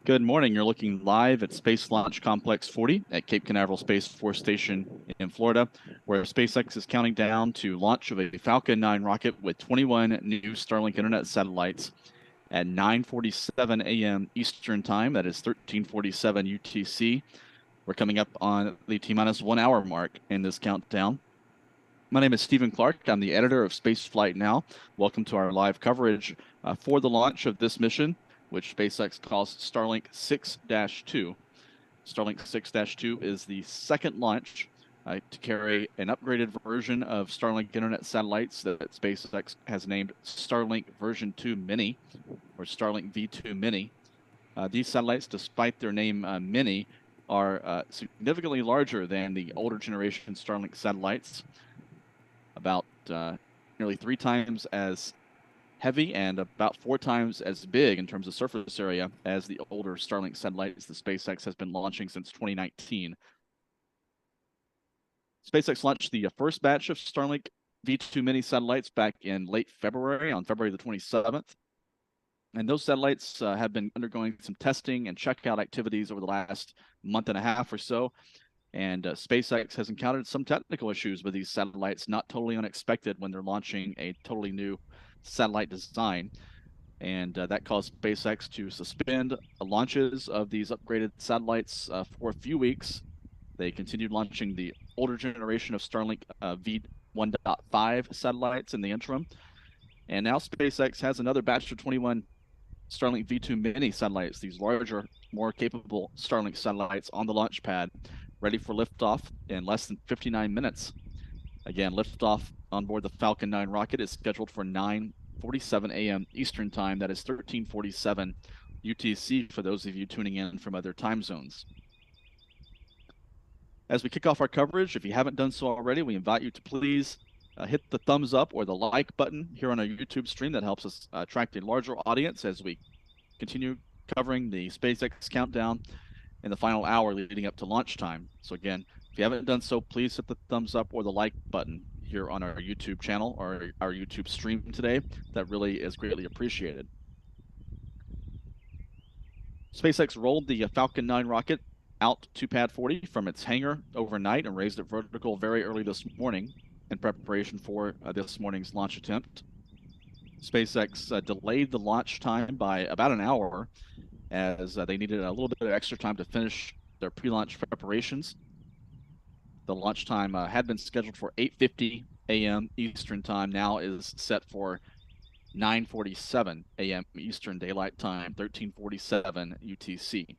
Good morning. You're looking live at Space Launch Complex 40 at Cape Canaveral Space Force Station in Florida, where SpaceX is counting down to launch of a Falcon 9 rocket with 21 new Starlink internet satellites at 9:47 a.m. Eastern Time. That is 13:47 UTC. We're coming up on the T-minus 1 hour mark in this countdown. My name is Stephen Clark. I'm the editor of Spaceflight Now. Welcome to our live coverage for the launch of this mission, which SpaceX calls Starlink 6-2. Starlink 6-2 is the second launch to carry an upgraded version of Starlink internet satellites that SpaceX has named Starlink version 2 Mini, or Starlink V2 Mini. These satellites, despite their name Mini, are significantly larger than the older generation Starlink satellites, about nearly 3 times as heavy and about 4 times as big in terms of surface area as the older Starlink satellites that SpaceX has been launching since 2019. SpaceX launched the first batch of Starlink V2 Mini satellites back in late February, on February the 27th. And those satellites have been undergoing some testing and checkout activities over the last month and a half or so. And SpaceX has encountered some technical issues with these satellites, not totally unexpected when they're launching a totally new satellite design. And that caused SpaceX to suspend launches of these upgraded satellites for a few weeks. They continued launching the older generation of Starlink V1.5 satellites in the interim. And now SpaceX has another batch of 21 Starlink V2 Mini satellites, these larger, more capable Starlink satellites on the launch pad, ready for liftoff in less than 59 minutes. Again, liftoff on board the Falcon 9 rocket is scheduled for 9:47 a.m. Eastern Time. That is 13:47 UTC for those of you tuning in from other time zones. As we kick off our coverage, if you haven't done so already, we invite you to please hit the thumbs up or the like button here on our YouTube stream. That helps us attract a larger audience as we continue covering the SpaceX countdown in the final hour leading up to launch time. So again, if you haven't done so, please hit the thumbs up or the like button here on our YouTube channel or our YouTube stream today. That really is greatly appreciated. SpaceX rolled the Falcon 9 rocket out to Pad 40 from its hangar overnight and raised it vertical very early this morning in preparation for this morning's launch attempt. SpaceX delayed the launch time by about an hour as they needed a little bit of extra time to finish their pre-launch preparations. The launch time had been scheduled for 8:50 a.m. Eastern Time, now is set for 9:47 a.m. Eastern Daylight Time, 13:47 UTC.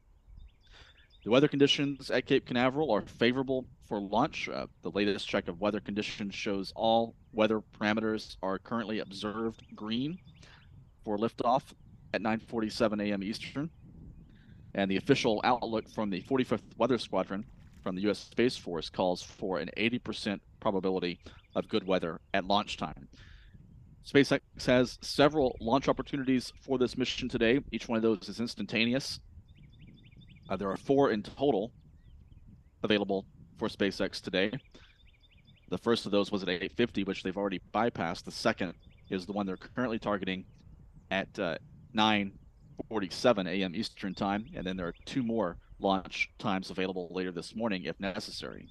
The weather conditions at Cape Canaveral are favorable for launch. The latest check of weather conditions shows all weather parameters are currently observed green for liftoff at 9:47 a.m. Eastern. And the official outlook from the 45th Weather Squadron from the U.S. Space Force calls for an 80% probability of good weather at launch time. SpaceX has several launch opportunities for this mission today. Each one of those is instantaneous. There are 4 in total available for SpaceX today. The first of those was at 8:50, which they've already bypassed. The second is the one they're currently targeting at 9:47 a.m. Eastern Time, and then there are 2 more launch times available later this morning if necessary.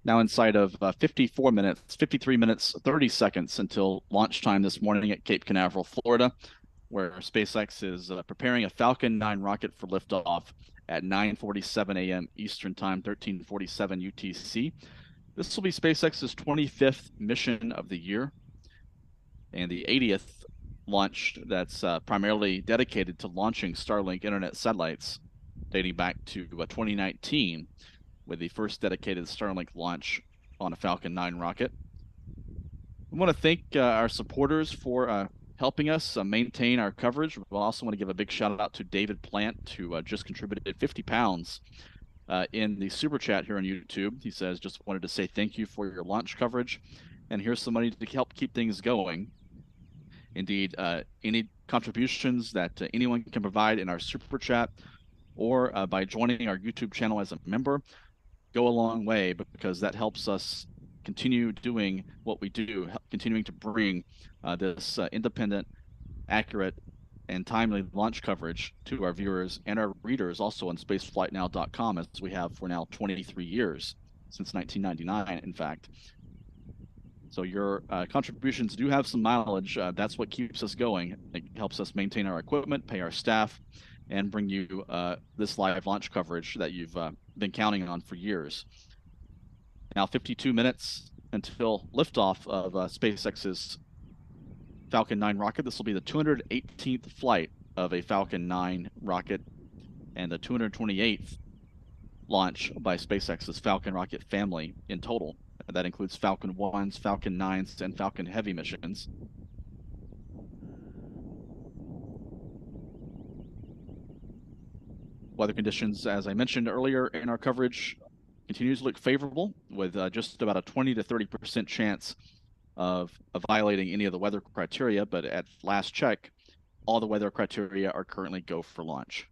Now inside of 54 minutes, 53 minutes, 30 seconds until launch time this morning at Cape Canaveral, Florida, where SpaceX is preparing a Falcon 9 rocket for liftoff at 9:47 a.m. Eastern Time, 13:47 UTC. This will be SpaceX's 25th mission of the year and the 80th launch that's primarily dedicated to launching Starlink internet satellites, dating back to 2019 with the first dedicated Starlink launch on a Falcon 9 rocket. We want to thank our supporters for helping us maintain our coverage. We also want to give a big shout out to David Plant, who just contributed 50 pounds in the super chat here on YouTube. He says, just wanted to say thank you for your launch coverage, and here's some money to help keep things going. Indeed, any contributions that anyone can provide in our super chat or by joining our YouTube channel as a member go a long way, because that helps us continue doing what we do, continuing to bring this independent, accurate, and timely launch coverage to our viewers and our readers also on spaceflightnow.com, as we have for now 23 years, since 1999, in fact. So your contributions do have some mileage. That's what keeps us going. It helps us maintain our equipment, pay our staff, and bring you this live launch coverage that you've been counting on for years. Now, 52 minutes until liftoff of SpaceX's Falcon 9 rocket. This will be the 218th flight of a Falcon 9 rocket and the 228th launch by SpaceX's Falcon rocket family in total. That includes Falcon 1s, Falcon 9s, and Falcon Heavy missions. Weather conditions, as I mentioned earlier in our coverage, continues to look favorable, with just about a 20 to 30% chance of violating any of the weather criteria. But at last check, all the weather criteria are currently go for launch.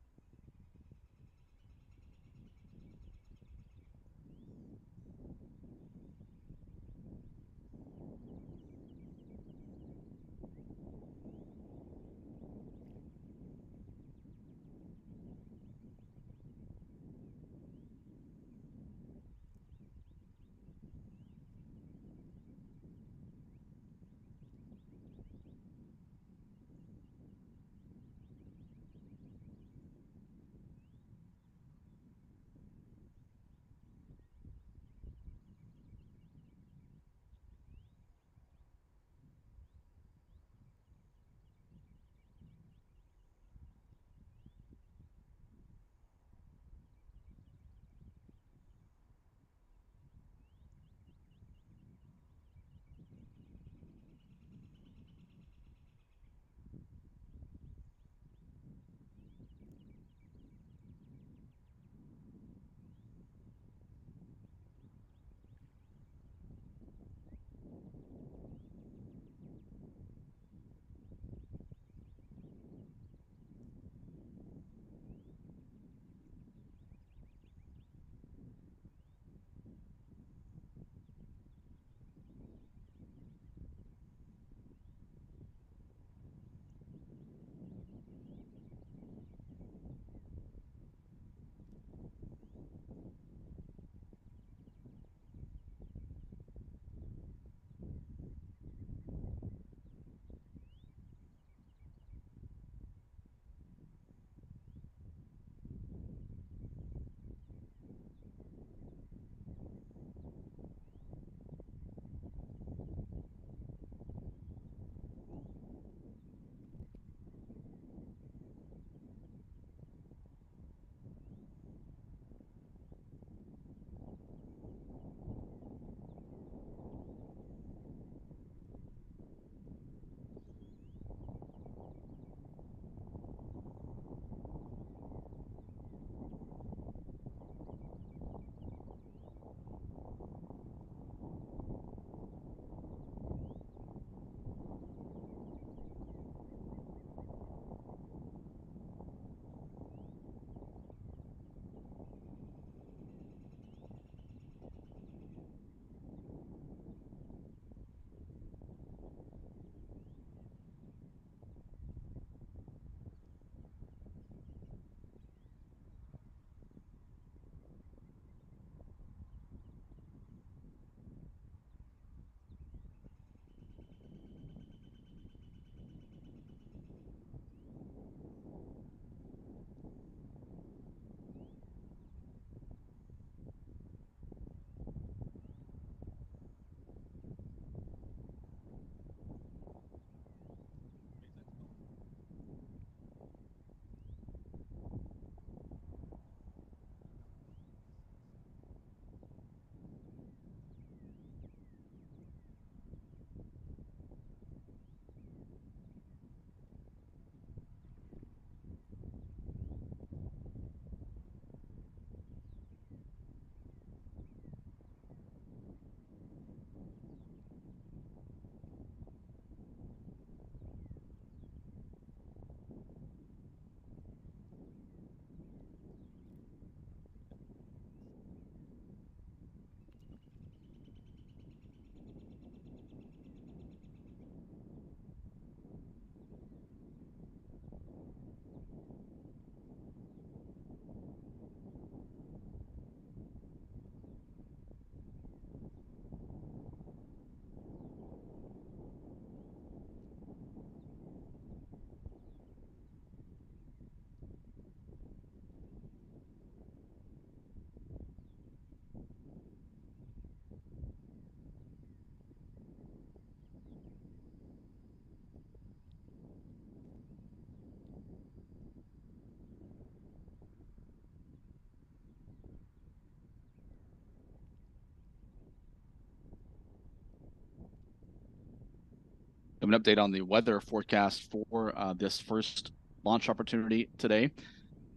have an update on the weather forecast for this first launch opportunity today.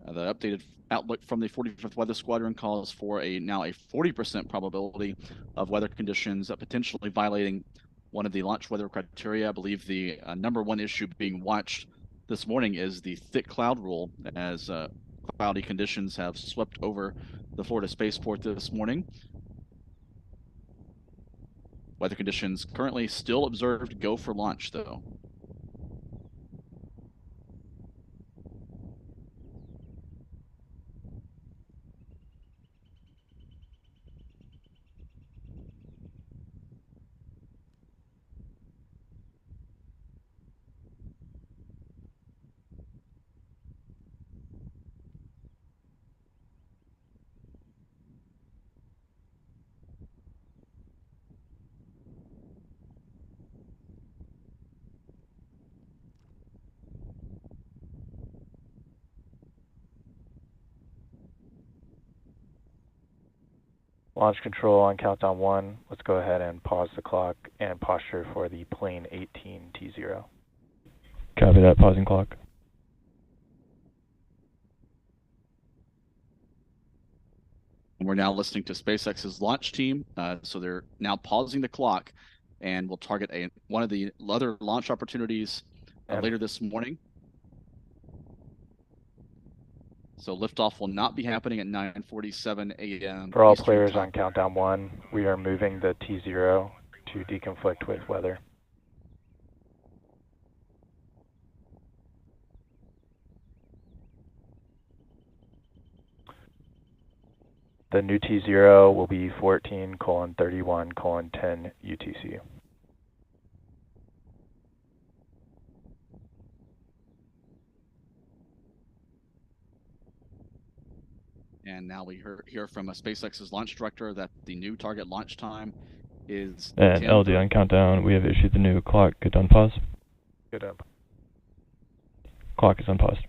The updated outlook from the 45th Weather Squadron calls for now a 40% probability of weather conditions potentially violating one of the launch weather criteria. I believe the number one issue being watched this morning is the thick cloud rule, as cloudy conditions have swept over the Florida spaceport this morning. Weather conditions currently still observed go for launch, though. Launch control on countdown 1. Let's go ahead and pause the clock and posture for the plane 18 T0. Copy that, pausing clock. We're now listening to SpaceX's launch team, so they're now pausing the clock, and we'll target one of the other launch opportunities later this morning. So liftoff will not be happening at 9:47 a.m. For all Eastern players time. on countdown 1, we are moving the T0 to deconflict with weather. The new T0 will be 14:31:10 UTC. And now we hear from SpaceX's launch director that the new target launch time is And LD on countdown, we have issued the new clock. Good on pause. Good up. Clock is unpaused.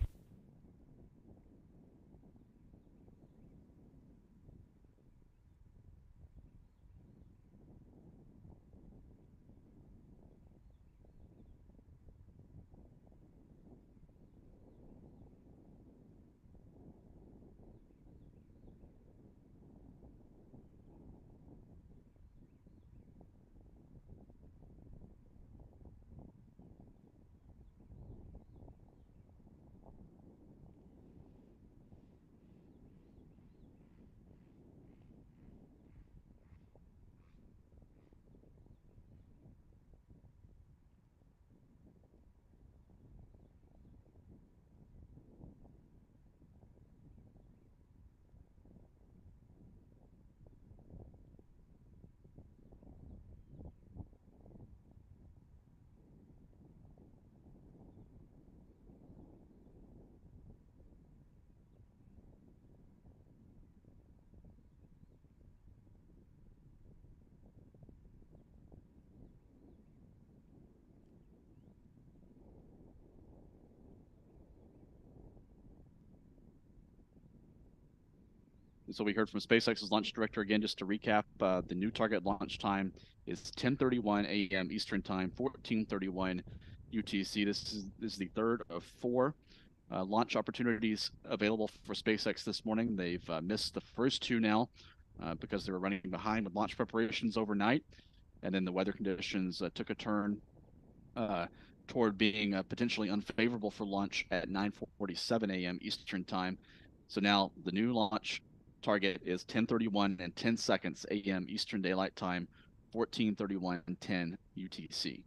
So we heard from SpaceX's launch director again, just to recap, the new target launch time is 10:31 a.m. Eastern time, 14:31 UTC. This is the third of four launch opportunities available for SpaceX this morning. They've missed the first two now because they were running behind with launch preparations overnight, and then the weather conditions took a turn toward being potentially unfavorable for launch at 9:47 a.m. Eastern time. So now the new launch target is 10:31 and 10 seconds a.m. Eastern Daylight Time, 14:31:10 UTC.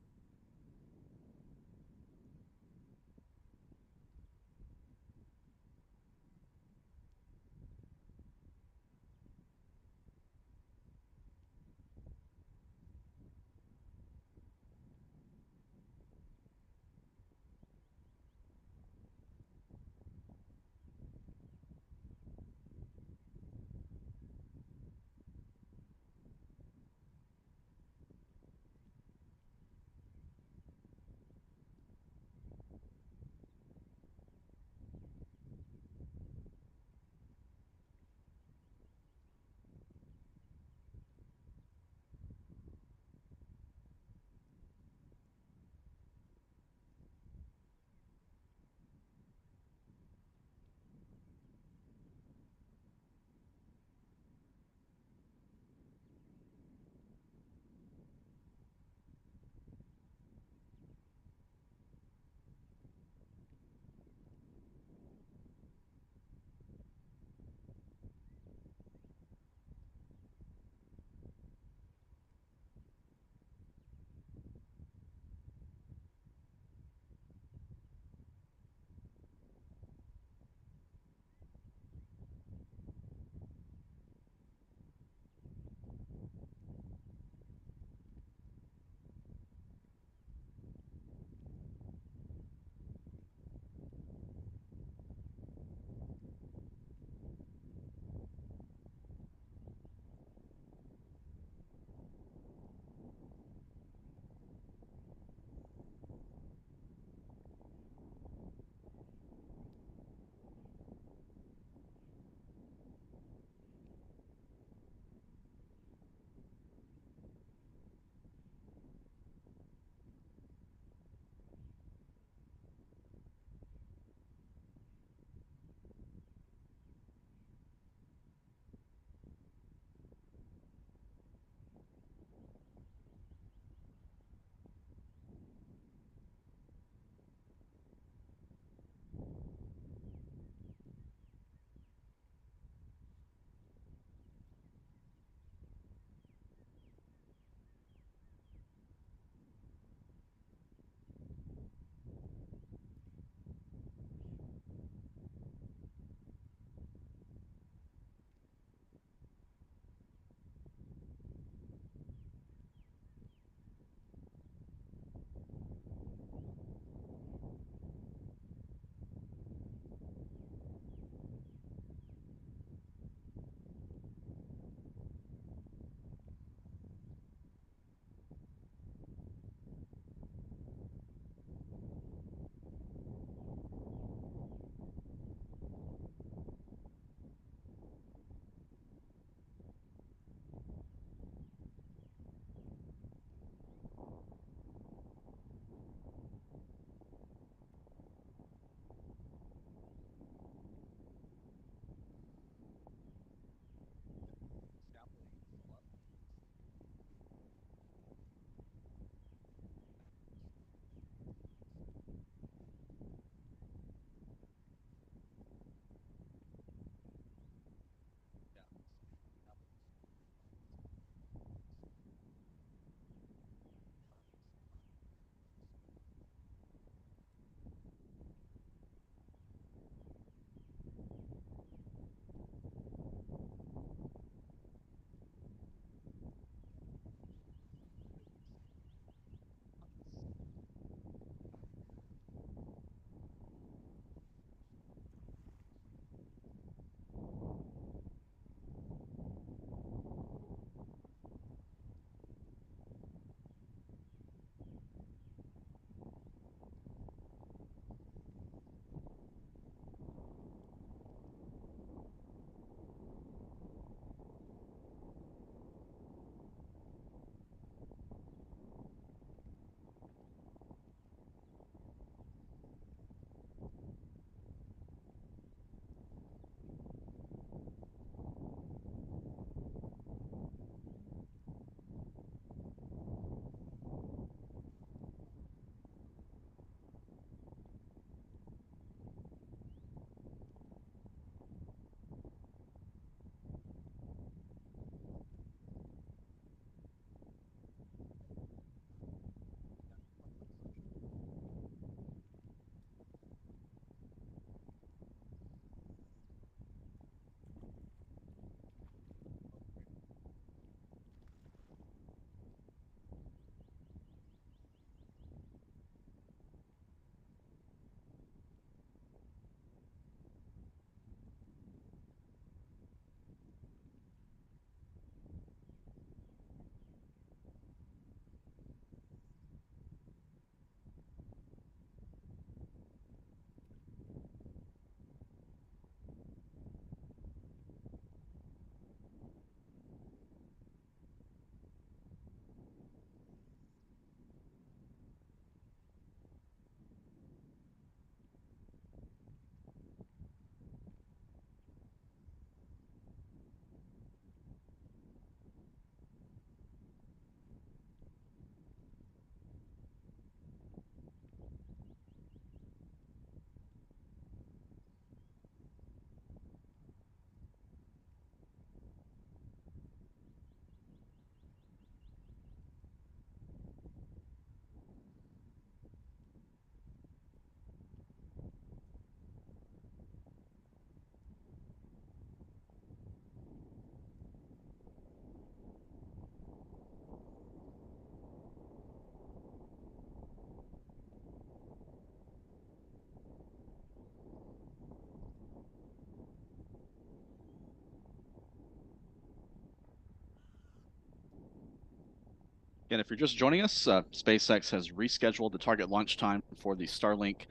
And if you're just joining us, SpaceX has rescheduled the target launch time for the Starlink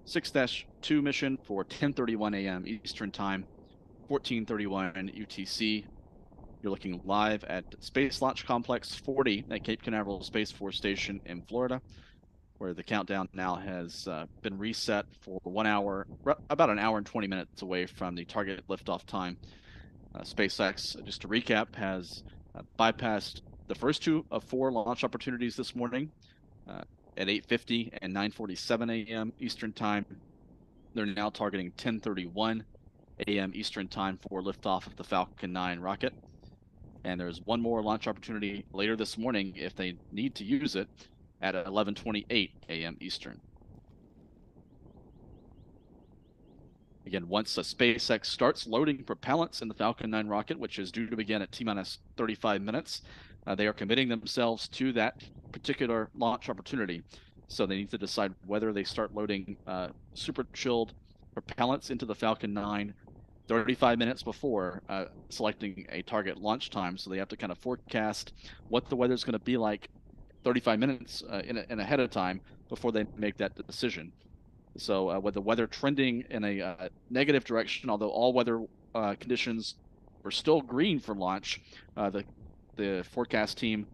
6-2 mission for 10:31 a.m. Eastern Time, 14:31 UTC. You're looking live at Space Launch Complex 40 at Cape Canaveral Space Force Station in Florida, where the countdown now has been reset for 1 hour, about an hour and 20 minutes away from the target liftoff time. SpaceX, just to recap, has bypassed the first two of four launch opportunities this morning at 8:50 and 9:47 a.m. Eastern Time. They're now targeting 10:31 a.m. Eastern Time for liftoff of the Falcon 9 rocket. And there's one more launch opportunity later this morning if they need to use it at 11:28 a.m. Eastern. Again, once SpaceX starts loading propellants in the Falcon 9 rocket, which is due to begin at T-minus 35 minutes, they are committing themselves to that particular launch opportunity. So they need to decide whether they start loading super chilled propellants into the Falcon 9 35 minutes before selecting a target launch time. So they have to kind of forecast what the weather's going to be like 35 minutes in ahead of time before they make that decision. So with the weather trending in a negative direction, although all weather conditions were still green for launch, the forecast team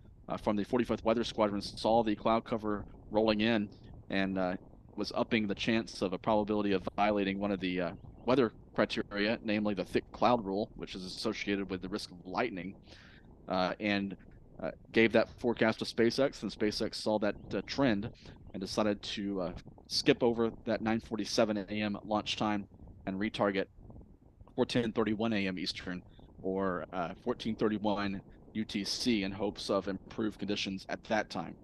from the 45th Weather Squadron saw the cloud cover rolling in and was upping the chance of a probability of violating one of the weather criteria, namely the thick cloud rule, which is associated with the risk of lightning, and gave that forecast to SpaceX, and SpaceX saw that trend and decided to skip over that 9:47 a.m. launch time and retarget for 10:31 a.m. Eastern or 14:31 UTC in hopes of improved conditions at that time.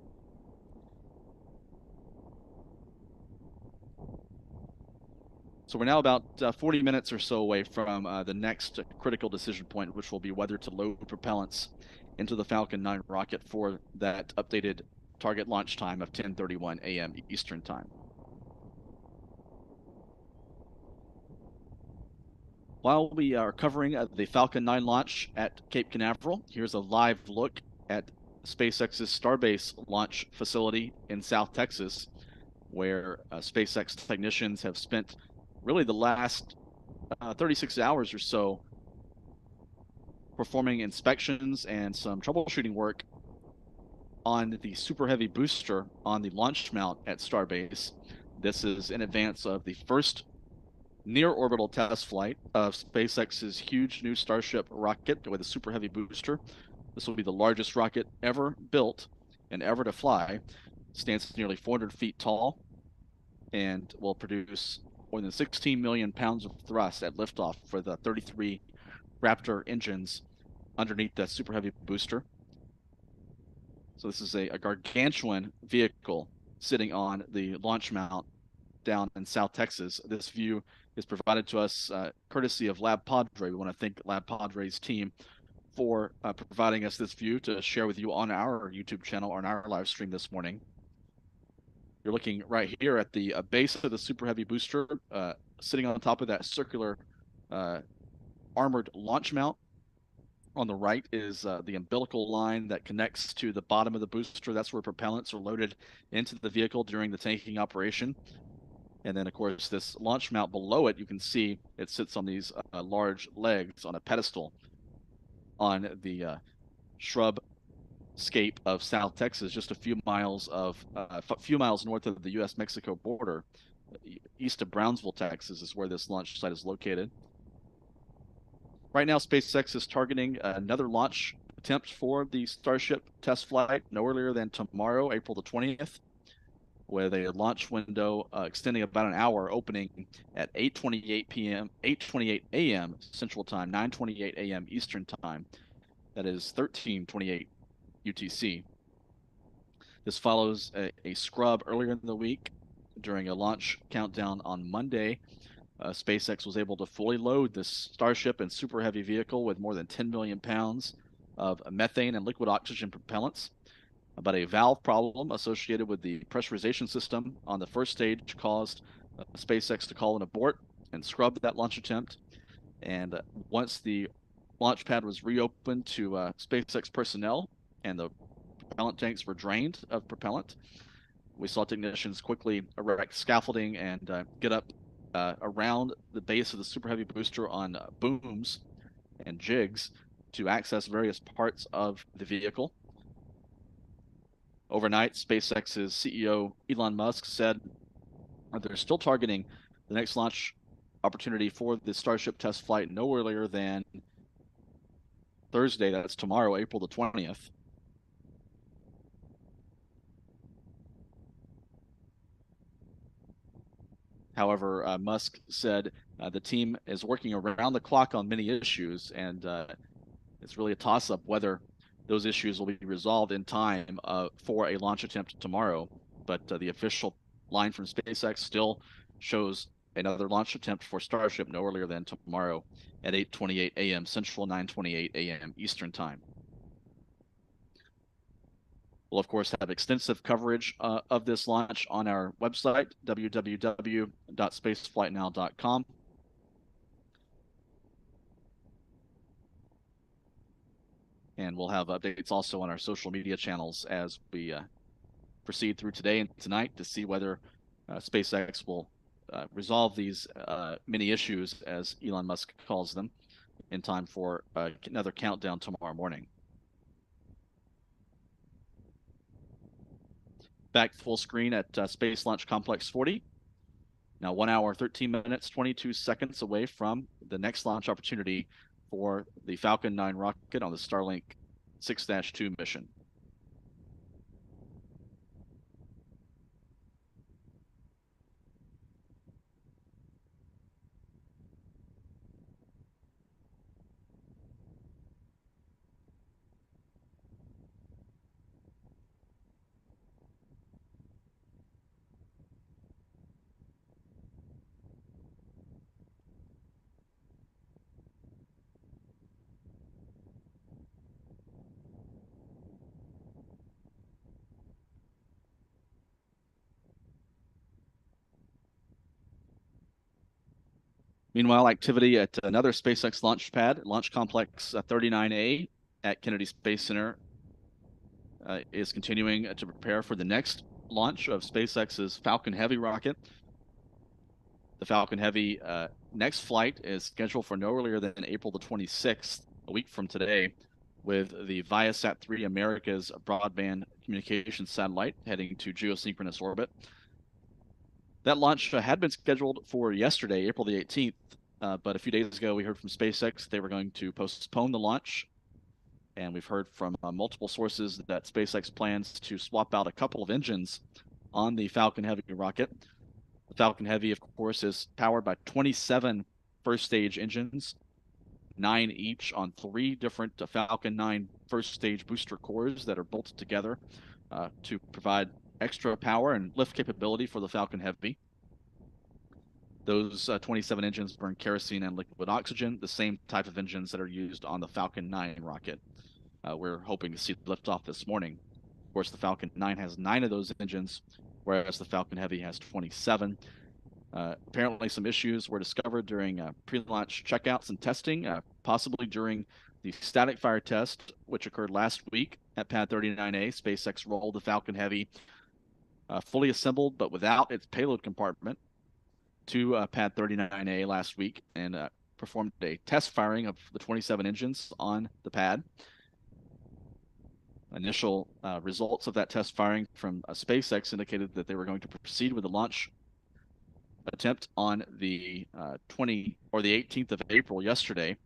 So we're now about 40 minutes or so away from the next critical decision point, which will be whether to load propellants into the Falcon 9 rocket for that updated target launch time of 10:31 a.m. Eastern Time. While we are covering the Falcon 9 launch at Cape Canaveral, here's a live look at SpaceX's Starbase launch facility in South Texas, where SpaceX technicians have spent really the last 36 hours or so performing inspections and some troubleshooting work on the Super Heavy booster on the launch mount at Starbase. This is in advance of the first near-orbital test flight of SpaceX's huge new Starship rocket with a Super Heavy booster. This will be the largest rocket ever built and ever to fly. It stands nearly 400 feet tall and will produce more than 16 million pounds of thrust at liftoff for the 33 Raptor engines underneath that Super Heavy booster. So this is a gargantuan vehicle sitting on the launch mount down in South Texas. This view is provided to us courtesy of Lab Padre. We want to thank Lab Padre's team for providing us this view to share with you on our YouTube channel or on our live stream this morning. You're looking right here at the base of the Super Heavy booster, sitting on top of that circular armored launch mount. On the right is the umbilical line that connects to the bottom of the booster. That's where propellants are loaded into the vehicle during the tanking operation. And then, of course, this launch mount below it, you can see it sits on these large legs on a pedestal on the shrub scape of South Texas, just a few miles north of the U.S.-Mexico border. East of Brownsville, Texas is where this launch site is located. Right now, SpaceX is targeting another launch attempt for the Starship test flight no earlier than tomorrow, April the 20th, with a launch window extending about an hour, opening at 8:28 a.m. Central Time, 9:28 a.m. Eastern Time. That is 13:28 UTC. This follows a scrub earlier in the week during a launch countdown on Monday. SpaceX was able to fully load this Starship and Super Heavy vehicle with more than 10 million pounds of methane and liquid oxygen propellants. But a valve problem associated with the pressurization system on the first stage caused SpaceX to call an abort and scrub that launch attempt. And once the launch pad was reopened to SpaceX personnel and the propellant tanks were drained of propellant. We saw technicians quickly erect scaffolding and get up around the base of the Super Heavy booster on booms and jigs to access various parts of the vehicle. Overnight, SpaceX's CEO Elon Musk said they're still targeting the next launch opportunity for the Starship test flight no earlier than Thursday, that's tomorrow, April the 20th. However, Musk said the team is working around the clock on many issues, and it's really a toss-up whether those issues will be resolved in time for a launch attempt tomorrow. But the official line from SpaceX still shows another launch attempt for Starship no earlier than tomorrow at 8:28 a.m. Central, 9:28 a.m. Eastern Time. We'll, of course, have extensive coverage of this launch on our website, www.spaceflightnow.com. And we'll have updates also on our social media channels as we proceed through today and tonight to see whether SpaceX will resolve these many issues, as Elon Musk calls them, in time for another countdown tomorrow morning. Back full screen at Space Launch Complex 40. Now 1 hour, 13 minutes, 22 seconds away from the next launch opportunity for the Falcon 9 rocket on the Starlink 6-2 mission. Meanwhile, activity at another SpaceX launch pad, Launch Complex 39A at Kennedy Space Center, is continuing to prepare for the next launch of SpaceX's Falcon Heavy rocket. The Falcon Heavy next flight is scheduled for no earlier than April the 26th, a week from today, with the Viasat-3 America's broadband communications satellite heading to geosynchronous orbit. That launch had been scheduled for yesterday, April the 18th, but a few days ago we heard from SpaceX they were going to postpone the launch, and we've heard from multiple sources that SpaceX plans to swap out a couple of engines on the Falcon Heavy rocket. The Falcon Heavy, of course, is powered by 27 first-stage engines, 9 each on 3 different Falcon 9 first-stage booster cores that are bolted together to provide extra power and lift capability for the Falcon Heavy. Those 27 engines burn kerosene and liquid oxygen, the same type of engines that are used on the Falcon 9 rocket. We're hoping to see liftoff this morning. Of course, the Falcon 9 has 9 of those engines, whereas the Falcon Heavy has 27. Apparently, some issues were discovered during pre-launch checkouts and testing, possibly during the static fire test, which occurred last week at Pad 39A. SpaceX rolled the Falcon Heavy fully assembled but without its payload compartment to Pad 39A last week and performed a test firing of the 27 engines on the pad. Initial results of that test firing from SpaceX indicated that they were going to proceed with the launch attempt on the 18th of April yesterday.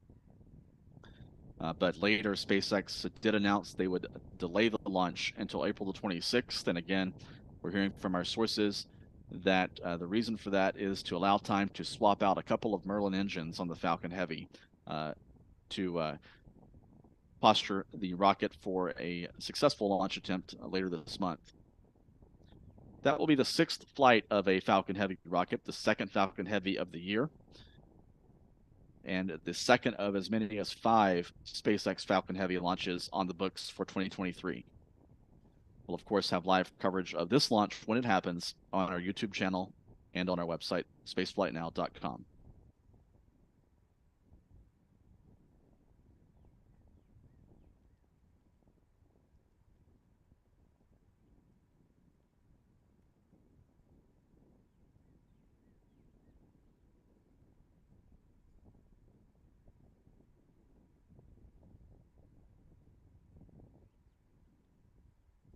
But later, SpaceX did announce they would delay the launch until April the 26th. And again, we're hearing from our sources that the reason for that is to allow time to swap out a couple of Merlin engines on the Falcon Heavy to posture the rocket for a successful launch attempt later this month. That will be the 6th flight of a Falcon Heavy rocket, the 2nd Falcon Heavy of the year, and the 2nd of as many as 5 SpaceX Falcon Heavy launches on the books for 2023. We'll, of course, have live coverage of this launch when it happens on our YouTube channel and on our website, spaceflightnow.com.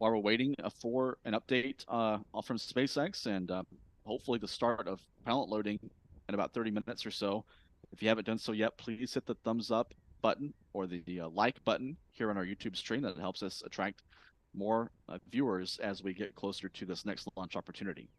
while we're waiting for an update from SpaceX and hopefully the start of Propellant loading in about 30 minutes or so. If you haven't done so yet, please hit the thumbs up button or the like button here on our YouTube stream. That helps us attract more viewers as we get closer to this next launch opportunity.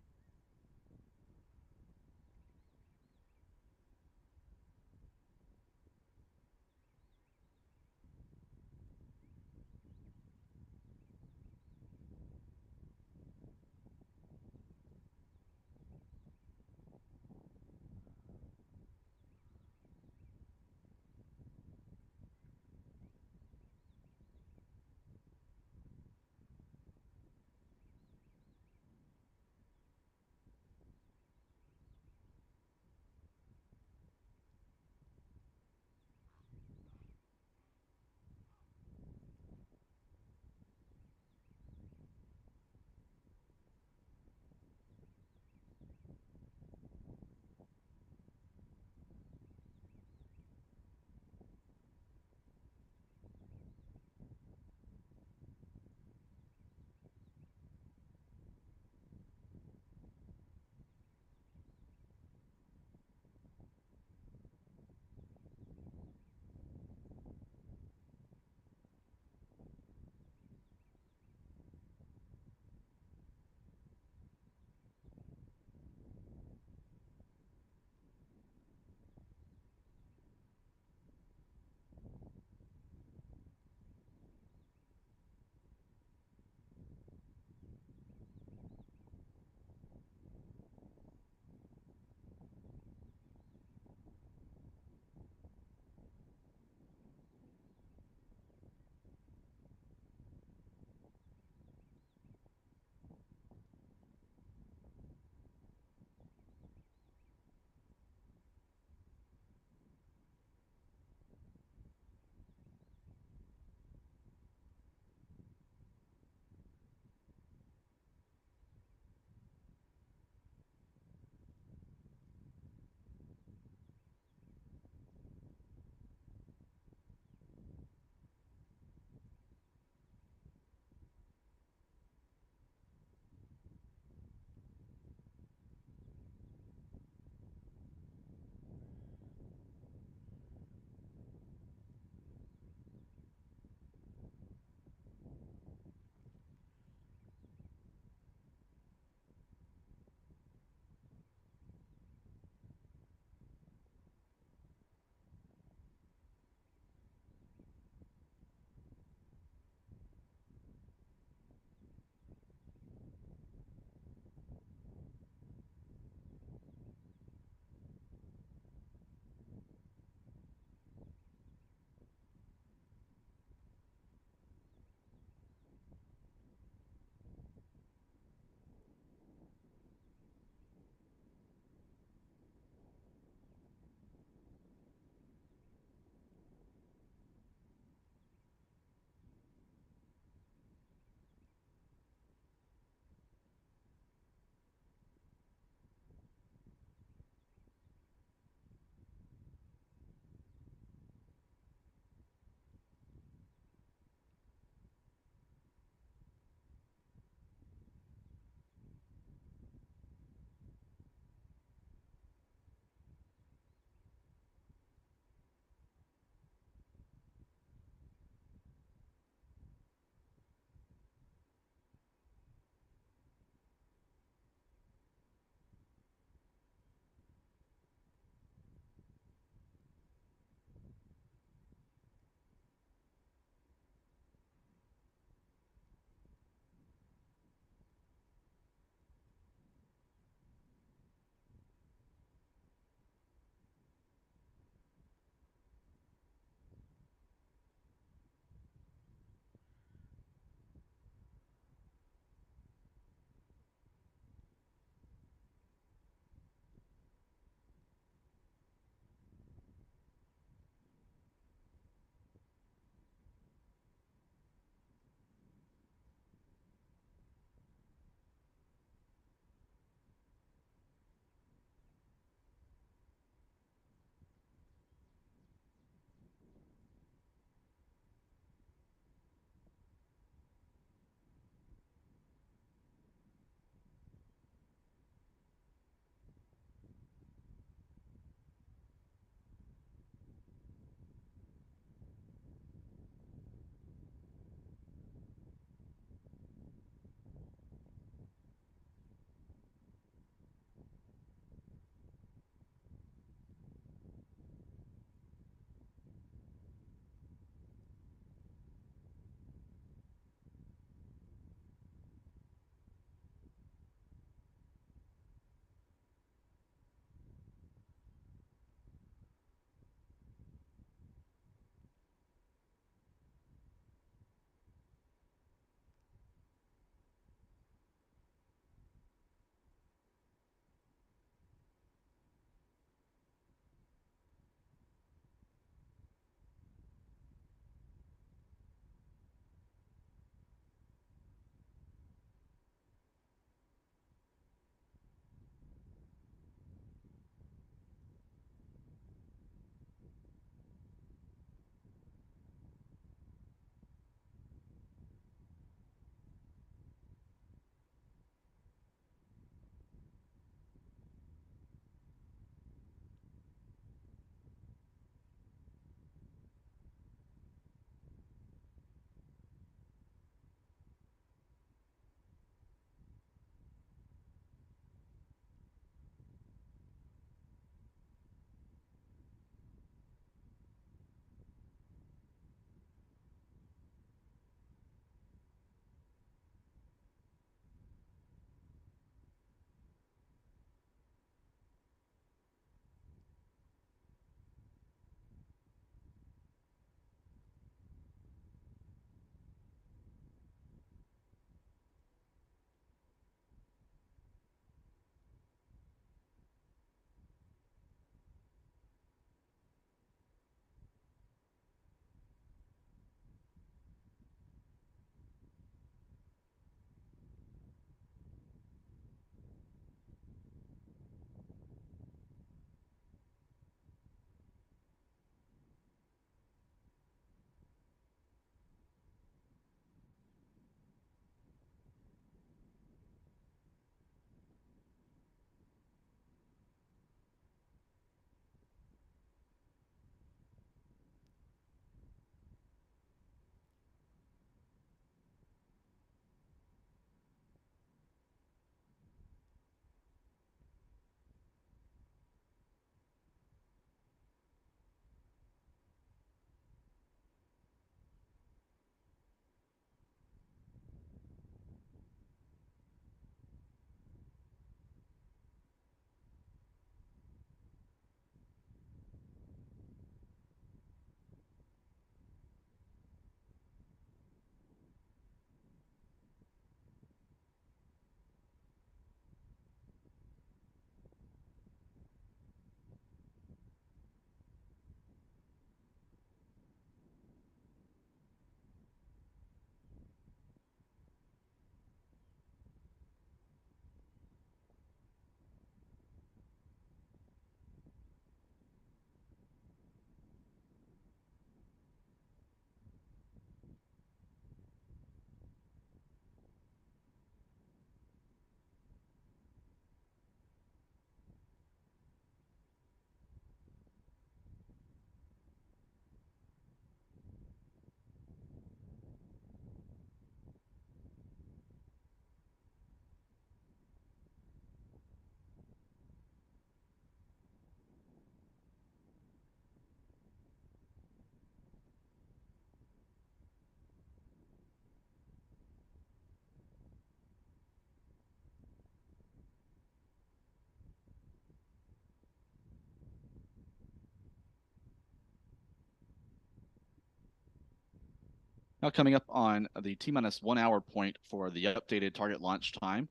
Now coming up on the T-minus 1 hour point for the updated target launch time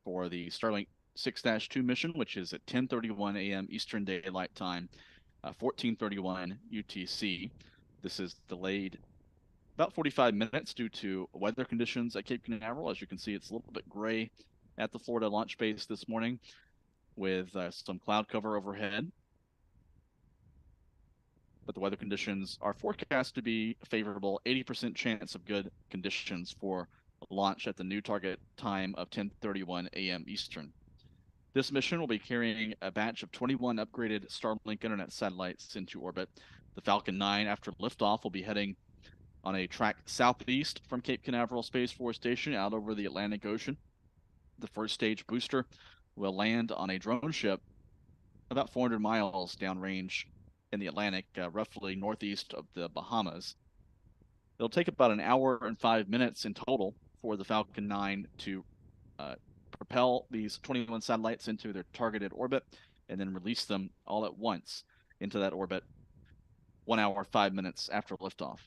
for the Starlink 6-2 mission, which is at 10:31 a.m. Eastern Daylight Time, 14:31 UTC. This is delayed about 45 minutes due to weather conditions at Cape Canaveral. As you can see, it's a little bit gray at the Florida launch base this morning with some cloud cover overhead. But the weather conditions are forecast to be favorable, 80% chance of good conditions for launch at the new target time of 10:31 a.m. Eastern. This mission will be carrying a batch of 21 upgraded Starlink internet satellites into orbit. The Falcon 9, after liftoff, will be heading on a track southeast from Cape Canaveral Space Force Station out over the Atlantic Ocean. The first stage booster will land on a drone ship about 400 miles downrange in the Atlantic, roughly northeast of the Bahamas. It'll take about an hour and 5 minutes in total for the Falcon 9 to propel these 21 satellites into their targeted orbit and then release them all at once into that orbit 1 hour, 5 minutes after liftoff.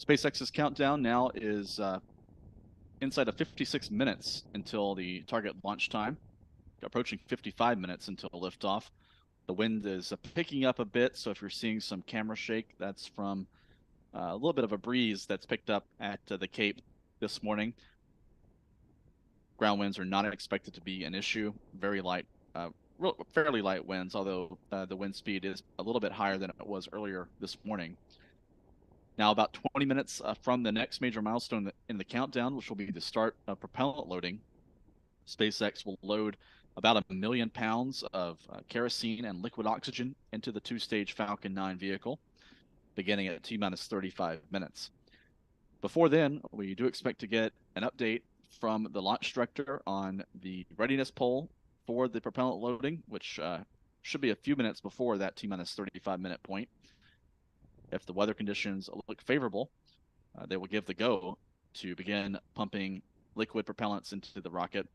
SpaceX's countdown now is inside of 56 minutes until the target launch time. approaching 55 minutes until liftoff. The wind is picking up a bit, so if you're seeing some camera shake, that's from a little bit of a breeze that's picked up at the Cape this morning. Ground winds are not expected to be an issue. Very light, fairly light winds, although the wind speed is a little bit higher than it was earlier this morning. Now, about 20 minutes from the next major milestone in the countdown, which will be the start of propellant loading, SpaceX will load about 1 million pounds of kerosene and liquid oxygen into the two-stage Falcon 9 vehicle, beginning at T-minus 35 minutes. Before then, we do expect to get an update from the launch director on the readiness poll for the propellant loading, which should be a few minutes before that T-minus 35-minute point. If the weather conditions look favorable, they will give the go to begin pumping liquid propellants into the rocket,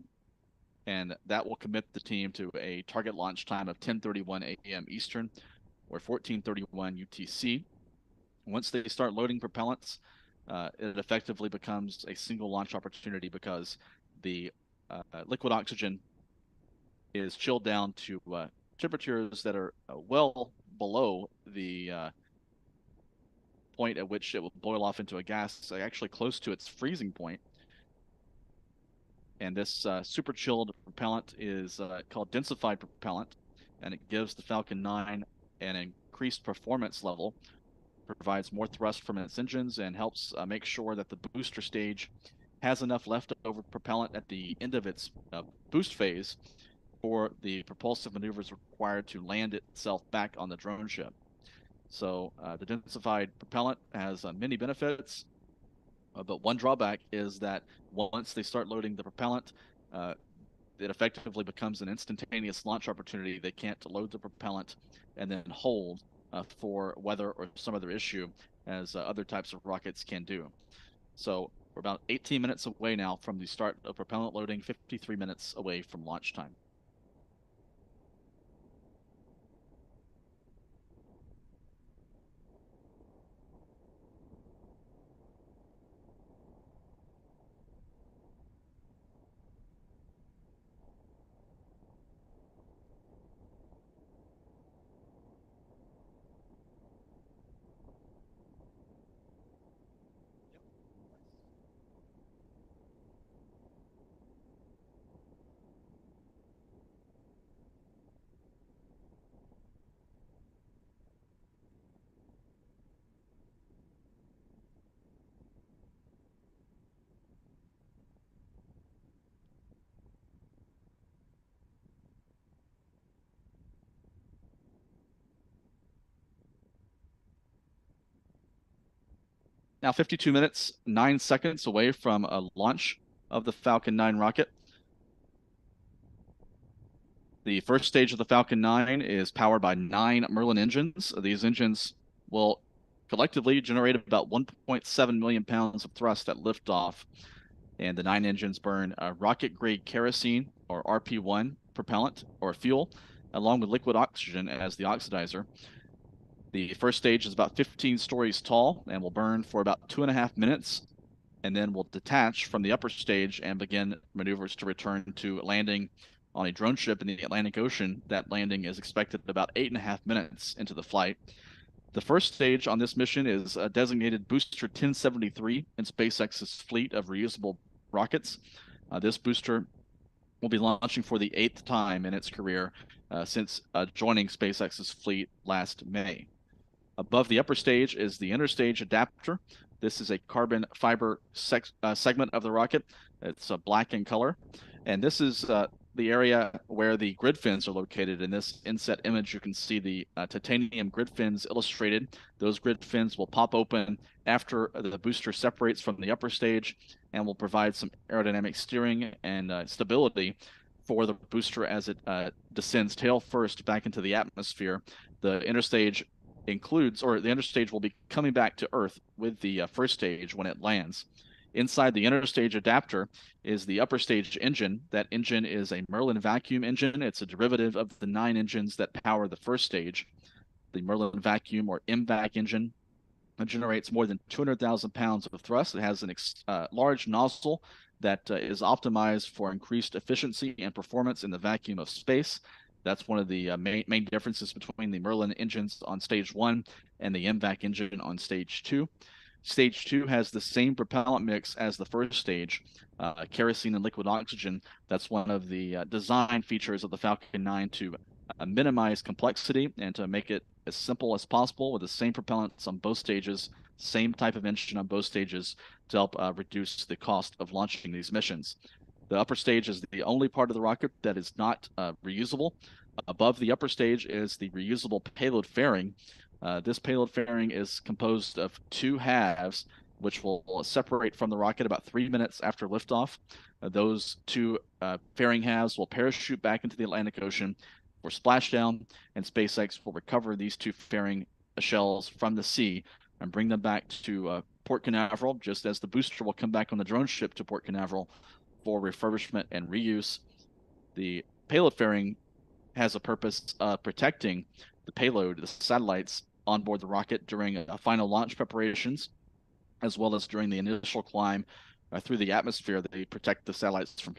and that will commit the team to a target launch time of 10:31 a.m. Eastern or 14:31 UTC. Once they start loading propellants, it effectively becomes a single launch opportunity because the liquid oxygen is chilled down to temperatures that are well below the point at which it will boil off into a gas, actually close to its freezing point. And this super chilled propellant is called densified propellant, and it gives the Falcon 9 an increased performance level, provides more thrust from its engines, and helps make sure that the booster stage has enough leftover propellant at the end of its boost phase for the propulsive maneuvers required to land itself back on the drone ship. So the densified propellant has many benefits, but one drawback is that once they start loading the propellant, it effectively becomes an instantaneous launch opportunity. They can't load the propellant and then hold for weather or some other issue, as other types of rockets can do. So we're about 18 minutes away now from the start of propellant loading, 53 minutes away from launch time. Now 52 minutes, 9 seconds away from a launch of the Falcon 9 rocket. The first stage of the Falcon 9 is powered by 9 Merlin engines. These engines will collectively generate about 1.7 million pounds of thrust at liftoff. And the 9 engines burn rocket-grade kerosene, or RP1, propellant, or fuel, along with liquid oxygen as the oxidizer. The first stage is about 15 stories tall and will burn for about 2.5 minutes, and then will detach from the upper stage and begin maneuvers to return to landing on a drone ship in the Atlantic Ocean. That landing is expected about 8.5 minutes into the flight. The first stage on this mission is designated Booster 1073 in SpaceX's fleet of reusable rockets. This booster will be launching for the 8th time in its career since joining SpaceX's fleet last May. Above the upper stage is the interstage adapter. This is a carbon fiber segment of the rocket. It's black in color. And this is the area where the grid fins are located. In this inset image, you can see the titanium grid fins illustrated. Those grid fins will pop open after the booster separates from the upper stage and will provide some aerodynamic steering and stability for the booster as it descends tail first back into the atmosphere. The interstage will be coming back to Earth with the first stage when it lands. Inside the interstage adapter is the upper stage engine. That engine is a Merlin vacuum engine. It's a derivative of the 9 engines that power the first stage. The Merlin vacuum, or MVAC engine, It generates more than 200,000 pounds of thrust. It has an large nozzle that is optimized for increased efficiency and performance in the vacuum of space. That's one of the main differences between the Merlin engines on stage 1 and the MVAC engine on stage 2. Stage 2 has the same propellant mix as the first stage, kerosene and liquid oxygen. That's one of the design features of the Falcon 9 to minimize complexity and to make it as simple as possible with the same propellants on both stages, same type of engine on both stages to help reduce the cost of launching these missions. The upper stage is the only part of the rocket that is not reusable. Above the upper stage is the reusable payload fairing. This payload fairing is composed of two halves, which will separate from the rocket about 3 minutes after liftoff. Those two fairing halves will parachute back into the Atlantic Ocean for splashdown, and SpaceX will recover these two fairing shells from the sea and bring them back to Port Canaveral, just as the booster will come back on the drone ship to Port Canaveral for refurbishment and reuse. The payload fairing has a purpose of protecting the payload, the satellites on board the rocket during final launch preparations, as well as during the initial climb through the atmosphere. They protect the satellites from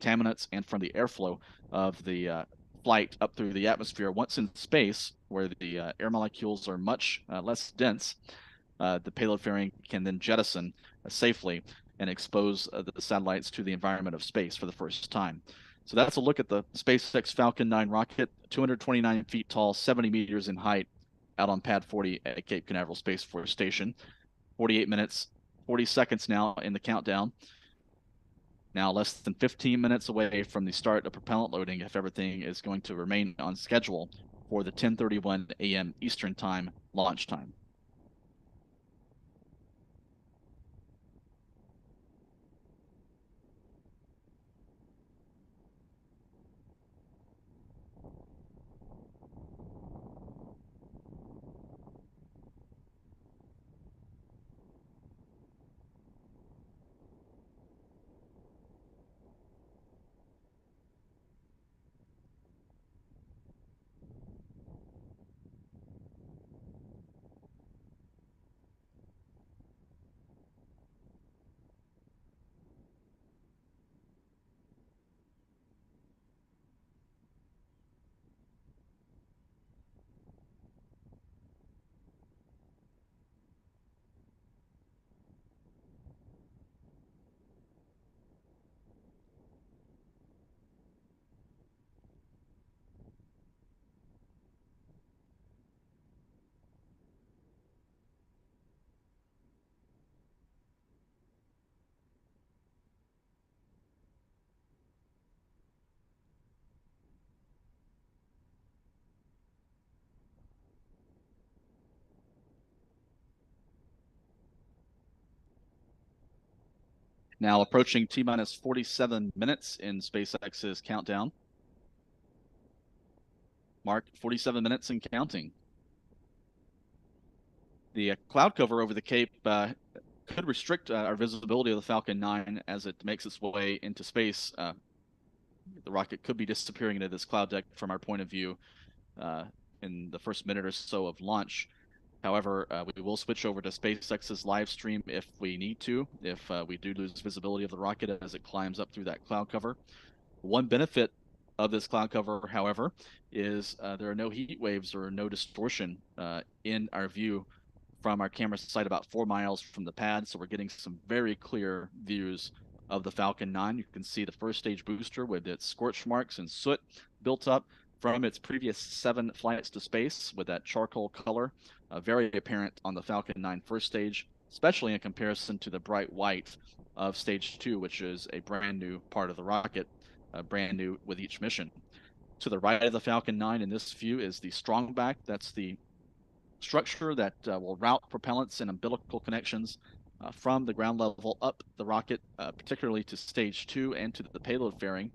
contaminants and from the airflow of the flight up through the atmosphere. Once in space, where the air molecules are much less dense, the payload fairing can then jettison safely and expose the satellites to the environment of space for the first time. So that's a look at the SpaceX Falcon 9 rocket, 229 feet tall, 70 meters in height, out on pad 40 at Cape Canaveral Space Force Station. 48 minutes, 40 seconds now in the countdown. Now less than 15 minutes away from the start of propellant loading if everything is going to remain on schedule for the 10:31 a.m. Eastern Time launch time. Now approaching T-minus 47 minutes in SpaceX's countdown. Mark, 47 minutes and counting. The cloud cover over the Cape could restrict our visibility of the Falcon 9 as it makes its way into space. The rocket could be disappearing into this cloud deck from our point of view in the first minute or so of launch. However, we will switch over to SpaceX's live stream if we need to, if we do lose visibility of the rocket as it climbs up through that cloud cover. One benefit of this cloud cover, however, is there are no heat waves or no distortion in our view from our camera site about 4 miles from the pad, so we're getting some very clear views of the Falcon 9. You can see the first stage booster with its scorch marks and soot built up from its previous 7 flights to space with that charcoal color, very apparent on the Falcon 9 first stage, especially in comparison to the bright white of stage 2, which is a brand new part of the rocket, brand new with each mission. To the right of the Falcon 9 in this view is the strongback. That's the structure that will route propellants and umbilical connections from the ground level up the rocket, particularly to stage 2 and to the payload fairing,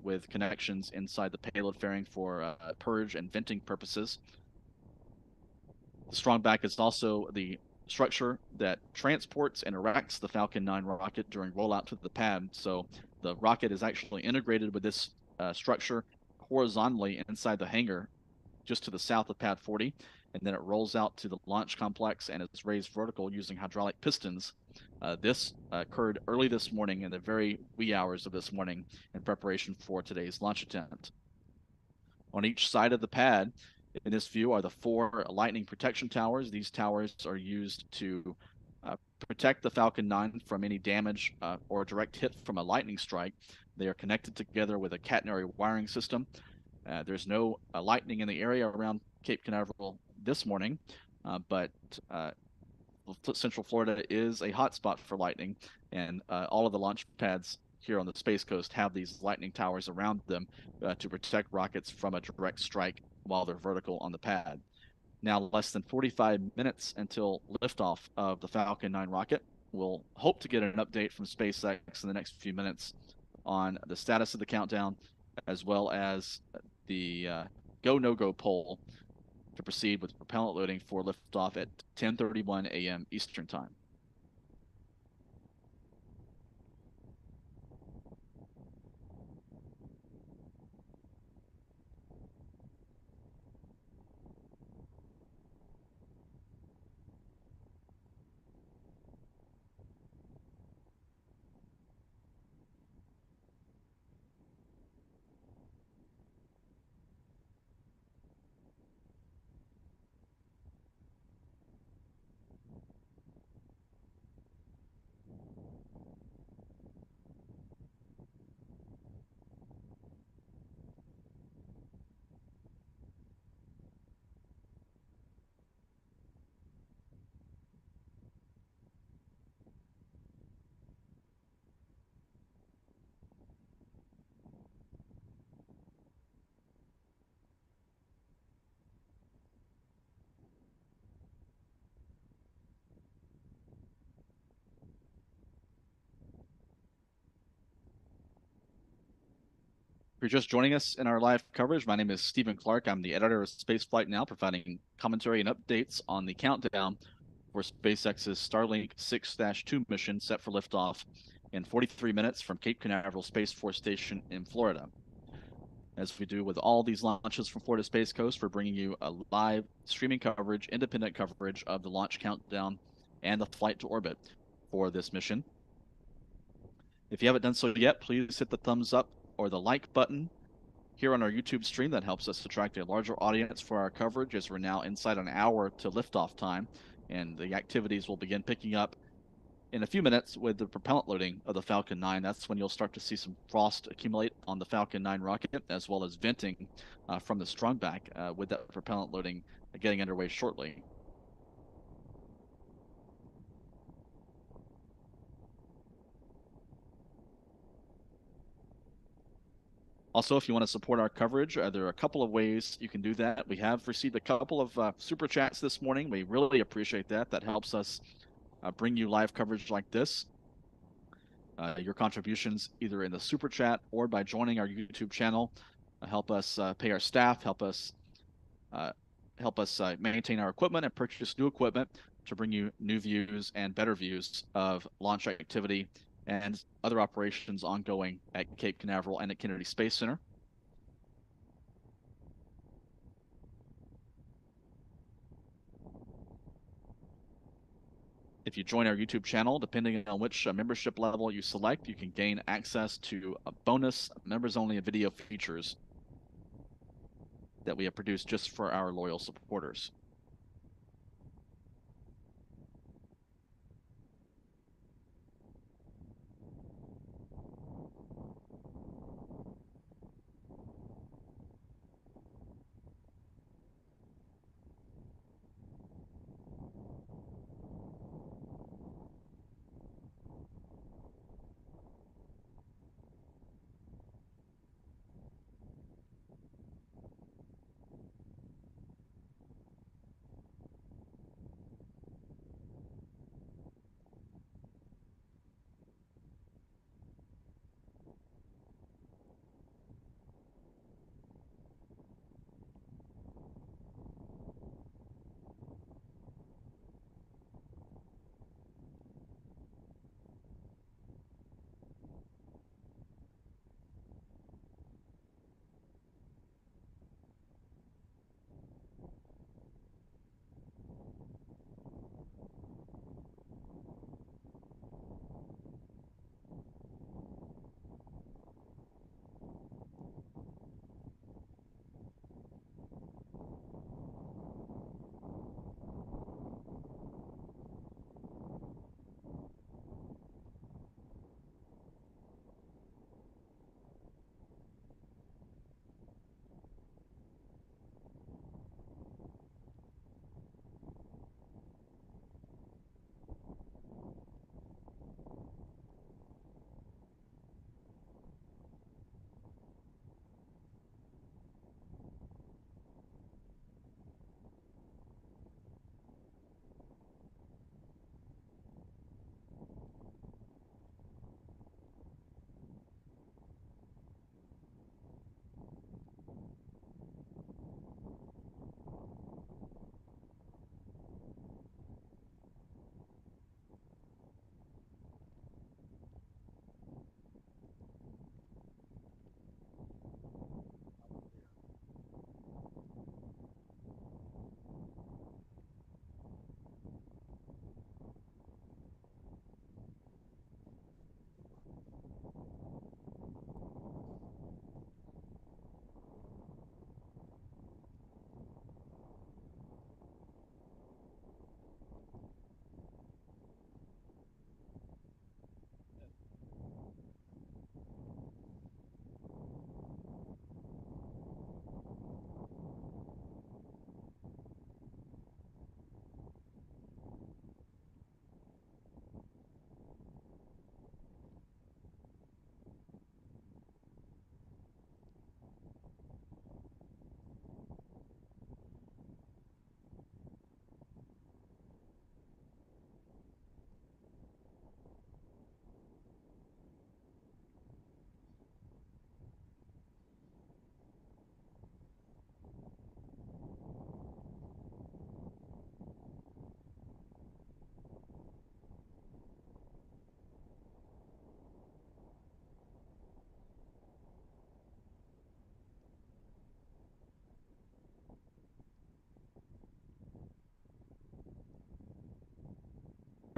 with connections inside the payload fairing for purge and venting purposes. The strongback is also the structure that transports and erects the Falcon 9 rocket during rollout to the pad. So the rocket is actually integrated with this structure horizontally inside the hangar just to the south of pad 40. and then it rolls out to the launch complex and is raised vertical using hydraulic pistons. This occurred early this morning in the very wee hours of this morning in preparation for today's launch attempt. On each side of the pad, in this view, are the 4 lightning protection towers. These towers are used to protect the Falcon 9 from any damage or direct hit from a lightning strike. They are connected together with a catenary wiring system. There's no lightning in the area around Cape Canaveral this morning, but Central Florida is a hotspot for lightning, and all of the launch pads here on the Space Coast have these lightning towers around them to protect rockets from a direct strike while they're vertical on the pad. Now, less than 45 minutes until liftoff of the Falcon 9 rocket. We'll hope to get an update from SpaceX in the next few minutes on the status of the countdown, as well as the go no-go poll to proceed with propellant loading for liftoff at 10:31 a.m. Eastern Time. If you're just joining us in our live coverage, my name is Stephen Clark. I'm the editor of Spaceflight Now, providing commentary and updates on the countdown for SpaceX's Starlink 6-2 mission set for liftoff in 43 minutes from Cape Canaveral Space Force Station in Florida. As we do with all these launches from Florida Space Coast, we're bringing you a live streaming coverage, independent coverage of the launch countdown and the flight to orbit for this mission. If you haven't done so yet, please hit the thumbs up or the like button here on our YouTube stream. That helps us attract a larger audience for our coverage, as we're now inside an hour to liftoff time, and the activities will begin picking up in a few minutes with the propellant loading of the Falcon 9. That's when you'll start to see some frost accumulate on the Falcon 9 rocket, as well as venting from the strong back with that propellant loading getting underway shortly. Also, if you want to support our coverage, there are a couple of ways you can do that. We have received a couple of super chats this morning. We really appreciate that. That helps us bring you live coverage like this. Your contributions, either in the super chat or by joining our YouTube channel, help us pay our staff, help us maintain our equipment and purchase new equipment to bring you new views and better views of launch activity and other operations ongoing at Cape Canaveral and at Kennedy Space Center. If you join our YouTube channel, depending on which membership level you select, you can gain access to bonus members-only video features that we have produced just for our loyal supporters.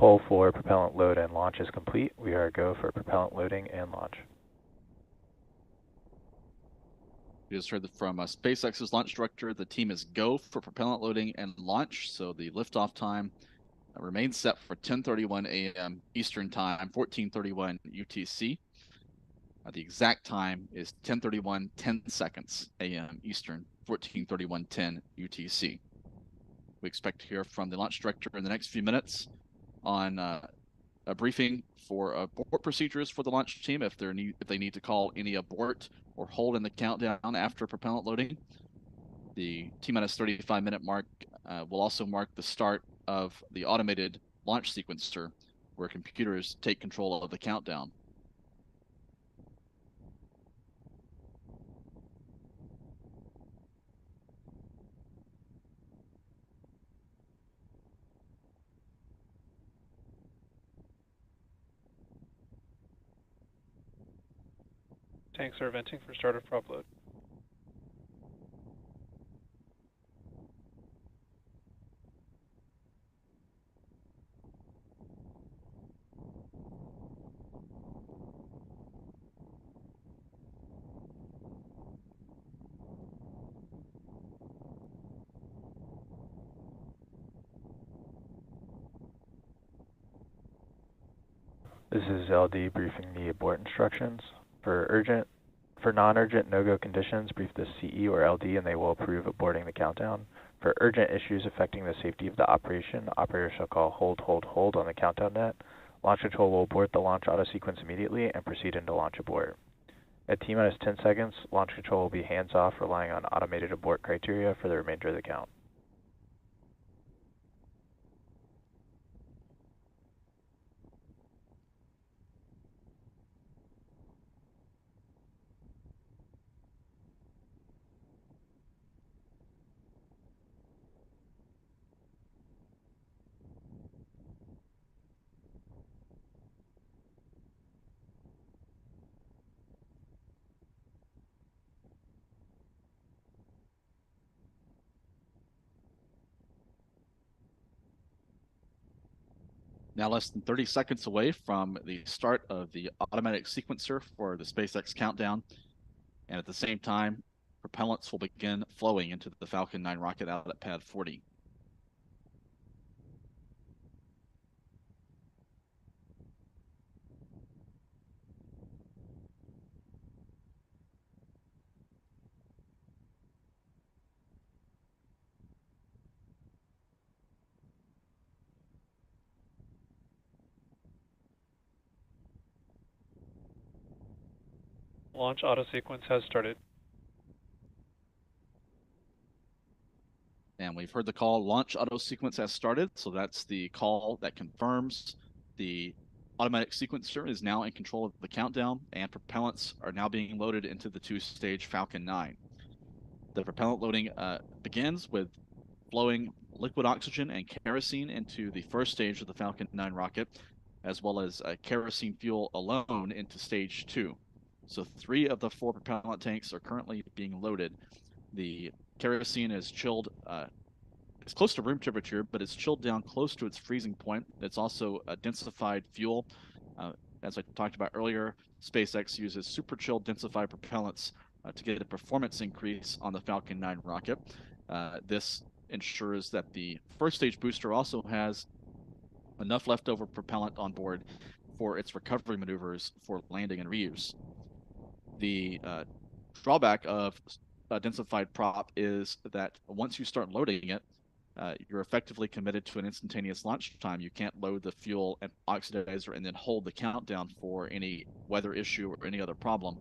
control for propellant load and launch is complete. We are go for propellant loading and launch. You just heard from SpaceX's launch director. The team is go for propellant loading and launch. So the liftoff time remains set for 10:31 a.m. Eastern Time, 14:31 UTC. The exact time is 10:31, 10 seconds a.m. Eastern, 14:31:10 UTC. We expect to hear from the launch director in the next few minutes on a briefing for abort procedures for the launch team if they need to call any abort or hold in the countdown after propellant loading. The T-minus 35-minute mark will also mark the start of the automated launch sequencer, where computers take control of the countdown. Tanks are venting for start of prop load. This is LD briefing the abort instructions. For non-urgent no-go conditions, brief the CE or LD and they will approve aborting the countdown. For urgent issues affecting the safety of the operation, operator shall call hold on the countdown net. Launch control will abort the launch auto sequence immediately and proceed into launch abort. At T-minus 10 seconds, launch control will be hands-off, relying on automated abort criteria for the remainder of the count. Now less than 30 seconds away from the start of the automatic sequencer for the SpaceX countdown. And at the same time, propellants will begin flowing into the Falcon 9 rocket out at pad 40. Launch auto sequence has started. And we've heard the call, launch auto sequence has started. So that's the call that confirms the automatic sequencer is now in control of the countdown, and propellants are now being loaded into the two-stage Falcon 9. The propellant loading begins with flowing liquid oxygen and kerosene into the first stage of the Falcon 9 rocket, as well as kerosene fuel alone into stage 2. So 3 of the 4 propellant tanks are currently being loaded. The kerosene is chilled, it's close to room temperature, but it's chilled down close to its freezing point. It's also a densified fuel. As I talked about earlier, SpaceX uses super chilled densified propellants to get a performance increase on the Falcon 9 rocket. This ensures that the first stage booster also has enough leftover propellant on board for its recovery maneuvers for landing and reuse. The drawback of a densified prop is that once you start loading it, you're effectively committed to an instantaneous launch time. You can't load the fuel and oxidizer and then hold the countdown for any weather issue or any other problem.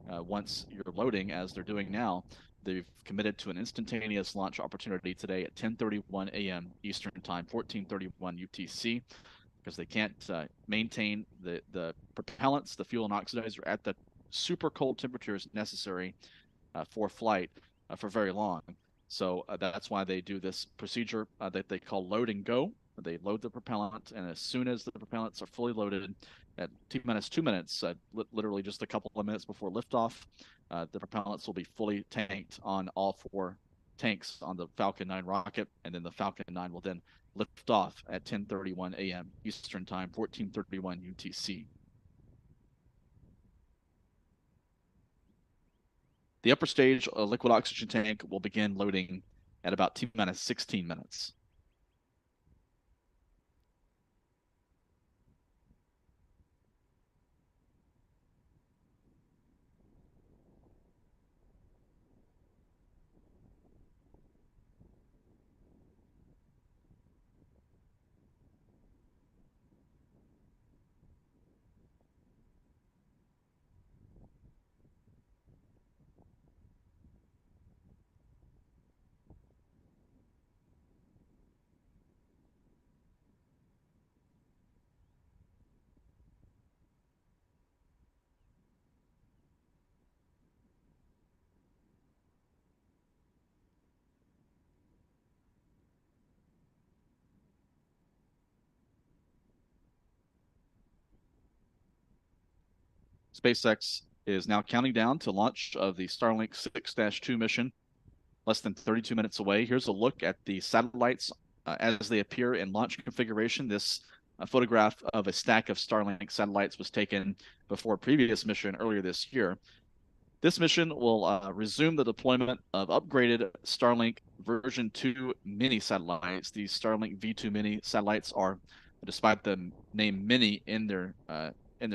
Once you're loading, as they're doing now, they've committed to an instantaneous launch opportunity today at 10:31 a.m. Eastern Time, 14:31 UTC, because they can't maintain the propellants, the fuel and oxidizer at the super cold temperatures necessary for flight for very long. So that's why they do this procedure that they call load and go. They load the propellant, and as soon as the propellants are fully loaded at T-minus 2 minutes, literally just a couple of minutes before liftoff, the propellants will be fully tanked on all 4 tanks on the Falcon 9 rocket, and then the Falcon 9 will then lift off at 10:31 a.m. Eastern Time, 14:31 UTC. The upper stage liquid oxygen tank will begin loading at about T-minus 16 minutes. SpaceX is now counting down to launch of the Starlink 6-2 mission, less than 32 minutes away. Here's a look at the satellites as they appear in launch configuration. This photograph of a stack of Starlink satellites was taken before a previous mission earlier this year. This mission will resume the deployment of upgraded Starlink version 2 Mini satellites. These Starlink V2 Mini satellites are, despite the name Mini in their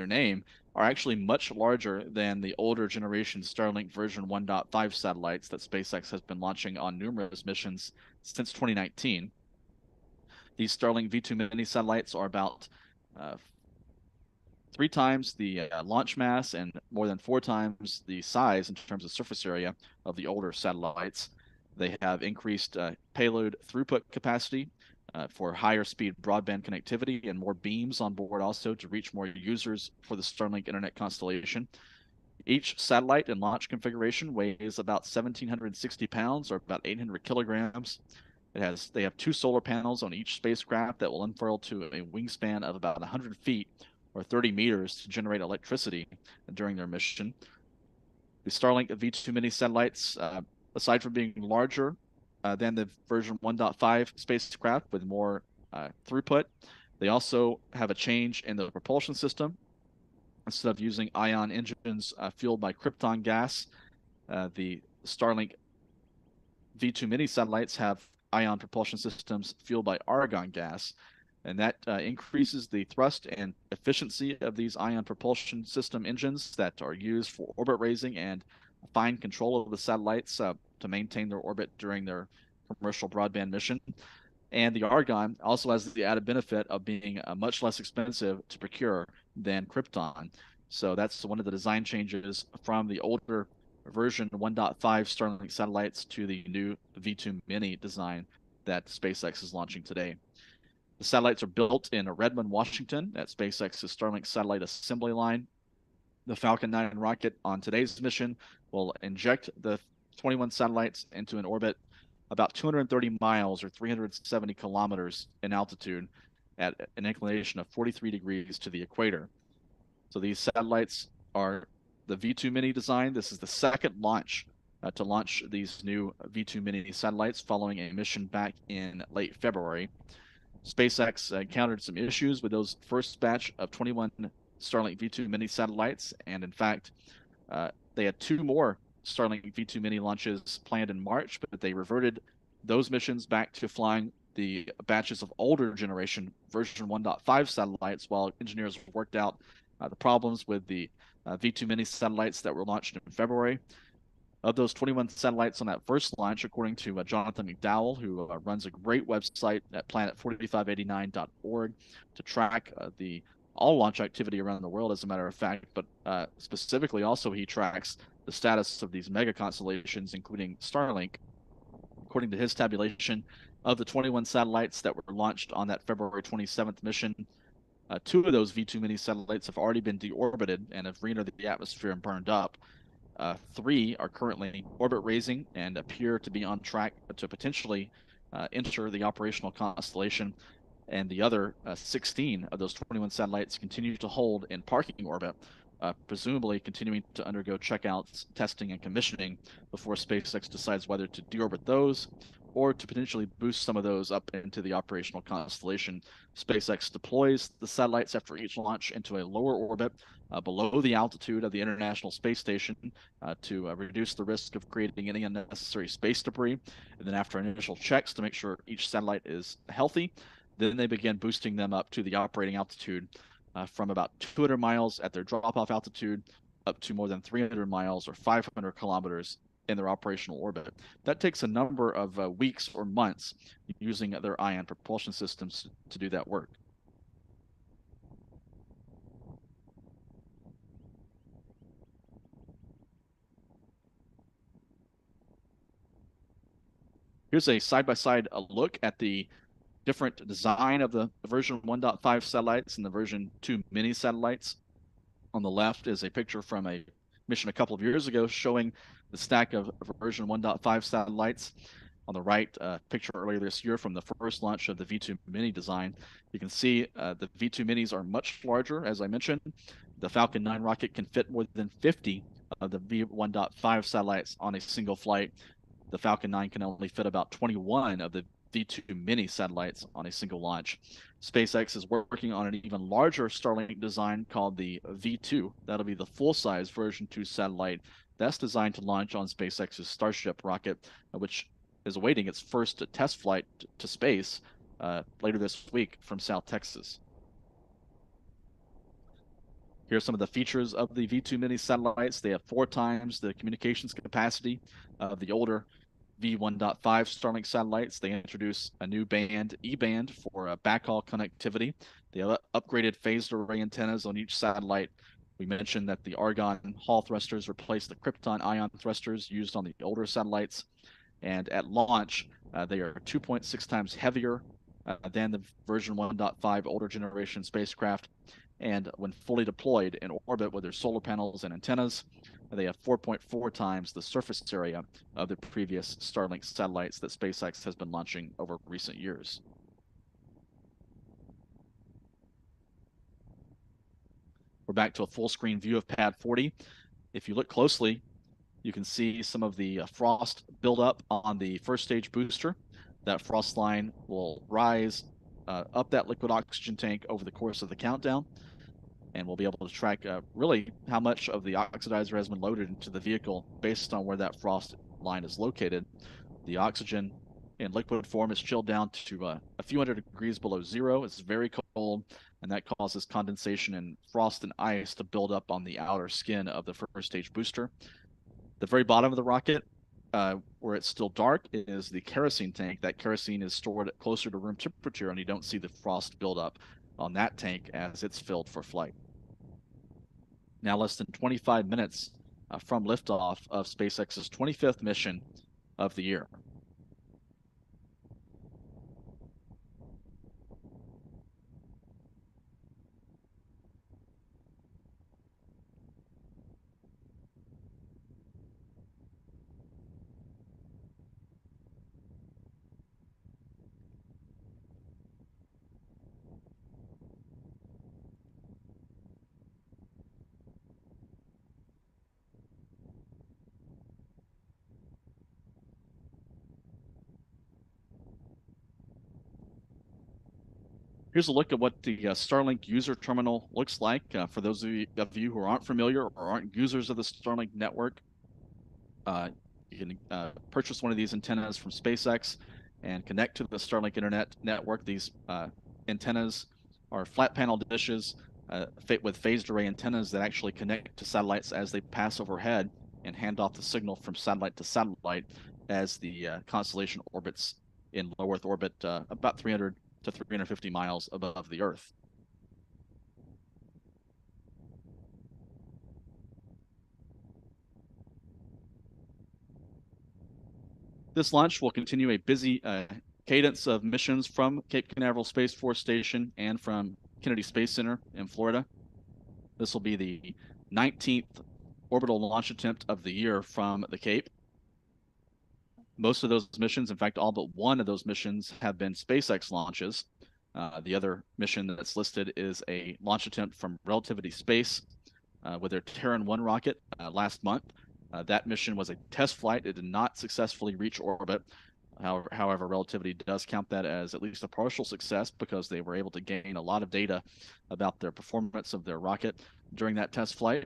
name, are actually much larger than the older generation Starlink version 1.5 satellites that SpaceX has been launching on numerous missions since 2019. These Starlink V2 Mini satellites are about 3 times the launch mass and more than 4 times the size in terms of surface area of the older satellites. They have increased payload throughput capacity for higher speed broadband connectivity and more beams on board also to reach more users for the Starlink internet constellation. Each satellite in launch configuration weighs about 1,760 pounds or about 800 kilograms. They have 2 solar panels on each spacecraft that will unfurl to a wingspan of about 100 feet or 30 meters to generate electricity during their mission. The Starlink V2 Mini satellites, aside from being larger than the version 1.5 spacecraft with more throughput, they also have a change in the propulsion system. Instead of using ion engines fueled by krypton gas, the Starlink V2 Mini satellites have ion propulsion systems fueled by argon gas, and that increases the thrust and efficiency of these ion propulsion system engines that are used for orbit raising and fine control of the satellites to maintain their orbit during their commercial broadband mission. And the argon also has the added benefit of being much less expensive to procure than krypton. So that's one of the design changes from the older version 1.5 Starlink satellites to the new V2 Mini design that SpaceX is launching today. The satellites are built in Redmond, Washington at SpaceX's Starlink satellite assembly line. The Falcon 9 rocket on today's mission will inject the 21 satellites into an orbit about 230 miles or 370 kilometers in altitude at an inclination of 43 degrees to the equator. So these satellites are the V2 Mini design. This is the second launch to launch these new V2 Mini satellites following a mission back in late February. SpaceX encountered some issues with those first batch of 21 Starlink V2 Mini satellites, and in fact, they had 2 more Starlink V2 Mini launches planned in March, but they reverted those missions back to flying the batches of older generation version 1.5 satellites while engineers worked out the problems with the V2 Mini satellites that were launched in February. Of those 21 satellites on that first launch, according to Jonathan McDowell, who runs a great website at planet4589.org to track all launch activity around the world, as a matter of fact, but specifically also he tracks the status of these mega constellations, including Starlink. According to his tabulation, of the 21 satellites that were launched on that February 27th mission, 2 of those V2 Mini satellites have already been deorbited and have re-entered the atmosphere and burned up. 3 are currently orbit raising and appear to be on track to potentially enter the operational constellation, and the other 16 of those 21 satellites continue to hold in parking orbit presumably continuing to undergo checkouts, testing, and commissioning before SpaceX decides whether to deorbit those or to potentially boost some of those up into the operational constellation. SpaceX deploys the satellites after each launch into a lower orbit below the altitude of the International Space Station to reduce the risk of creating any unnecessary space debris. And then after initial checks to make sure each satellite is healthy, then they begin boosting them up to the operating altitude from about 200 miles at their drop-off altitude up to more than 300 miles or 500 kilometers in their operational orbit. That takes a number of weeks or months using their ion propulsion systems to do that work. Here's a side-by-side look at the different design of the version 1.5 satellites and the version 2 mini satellites. On the left is a picture from a mission a couple of years ago showing the stack of version 1.5 satellites. On the right, picture earlier this year from the first launch of the V2 Mini design. You can see the V2 Minis are much larger, as I mentioned. The Falcon 9 rocket can fit more than 50 of the V1.5 satellites on a single flight. The Falcon 9 can only fit about 21 of the V2 Mini satellites on a single launch. SpaceX is working on an even larger Starlink design called the V2. That'll be the full-size version 2 satellite that's designed to launch on SpaceX's Starship rocket, which is awaiting its first test flight to space later this week from South Texas. Here are some of the features of the V2 Mini satellites. They have 4 times the communications capacity of the older V1.5 Starlink satellites. They introduce a new band, E-band, for backhaul connectivity. They have upgraded phased array antennas on each satellite. We mentioned that the Argon Hall thrusters replace the Krypton ion thrusters used on the older satellites. And at launch, they are 2.6 times heavier than the version 1.5 older generation spacecraft. And when fully deployed in orbit with their solar panels and antennas, they have 4.4 times the surface area of the previous Starlink satellites that SpaceX has been launching over recent years. We're back to a full screen view of Pad 40. If you look closely, you can see some of the frost buildup on the first stage booster. That frost line will rise up that liquid oxygen tank over the course of the countdown, and we'll be able to track really how much of the oxidizer has been loaded into the vehicle based on where that frost line is located. The oxygen in liquid form is chilled down to a few hundred degrees below zero. It's very cold, and that causes condensation and frost and ice to build up on the outer skin of the first stage booster. The very bottom of the rocket, where it's still dark, is the kerosene tank. That kerosene is stored closer to room temperature, and you don't see the frost buildup on that tank as it's filled for flight. Now less than 25 minutes from liftoff of SpaceX's 25th mission of the year. Here's a look at what the Starlink user terminal looks like. For those of you who aren't familiar or aren't users of the Starlink network, you can purchase one of these antennas from SpaceX and connect to the Starlink internet network. These antennas are flat panel dishes with phased array antennas that actually connect to satellites as they pass overhead and hand off the signal from satellite to satellite as the constellation orbits in low Earth orbit about 300 to 350 miles above the Earth. This launch will continue a busy cadence of missions from Cape Canaveral Space Force Station and from Kennedy Space Center in Florida. This will be the 19th orbital launch attempt of the year from the Cape. Most of those missions, in fact, all but one of those missions have been SpaceX launches. The other mission that's listed is a launch attempt from Relativity Space. with their Terran 1 rocket last month. That mission was a test flight. It did not successfully reach orbit. However, relativity does count that as at least a partial success because they were able to gain a lot of data about their performance of their rocket during that test flight.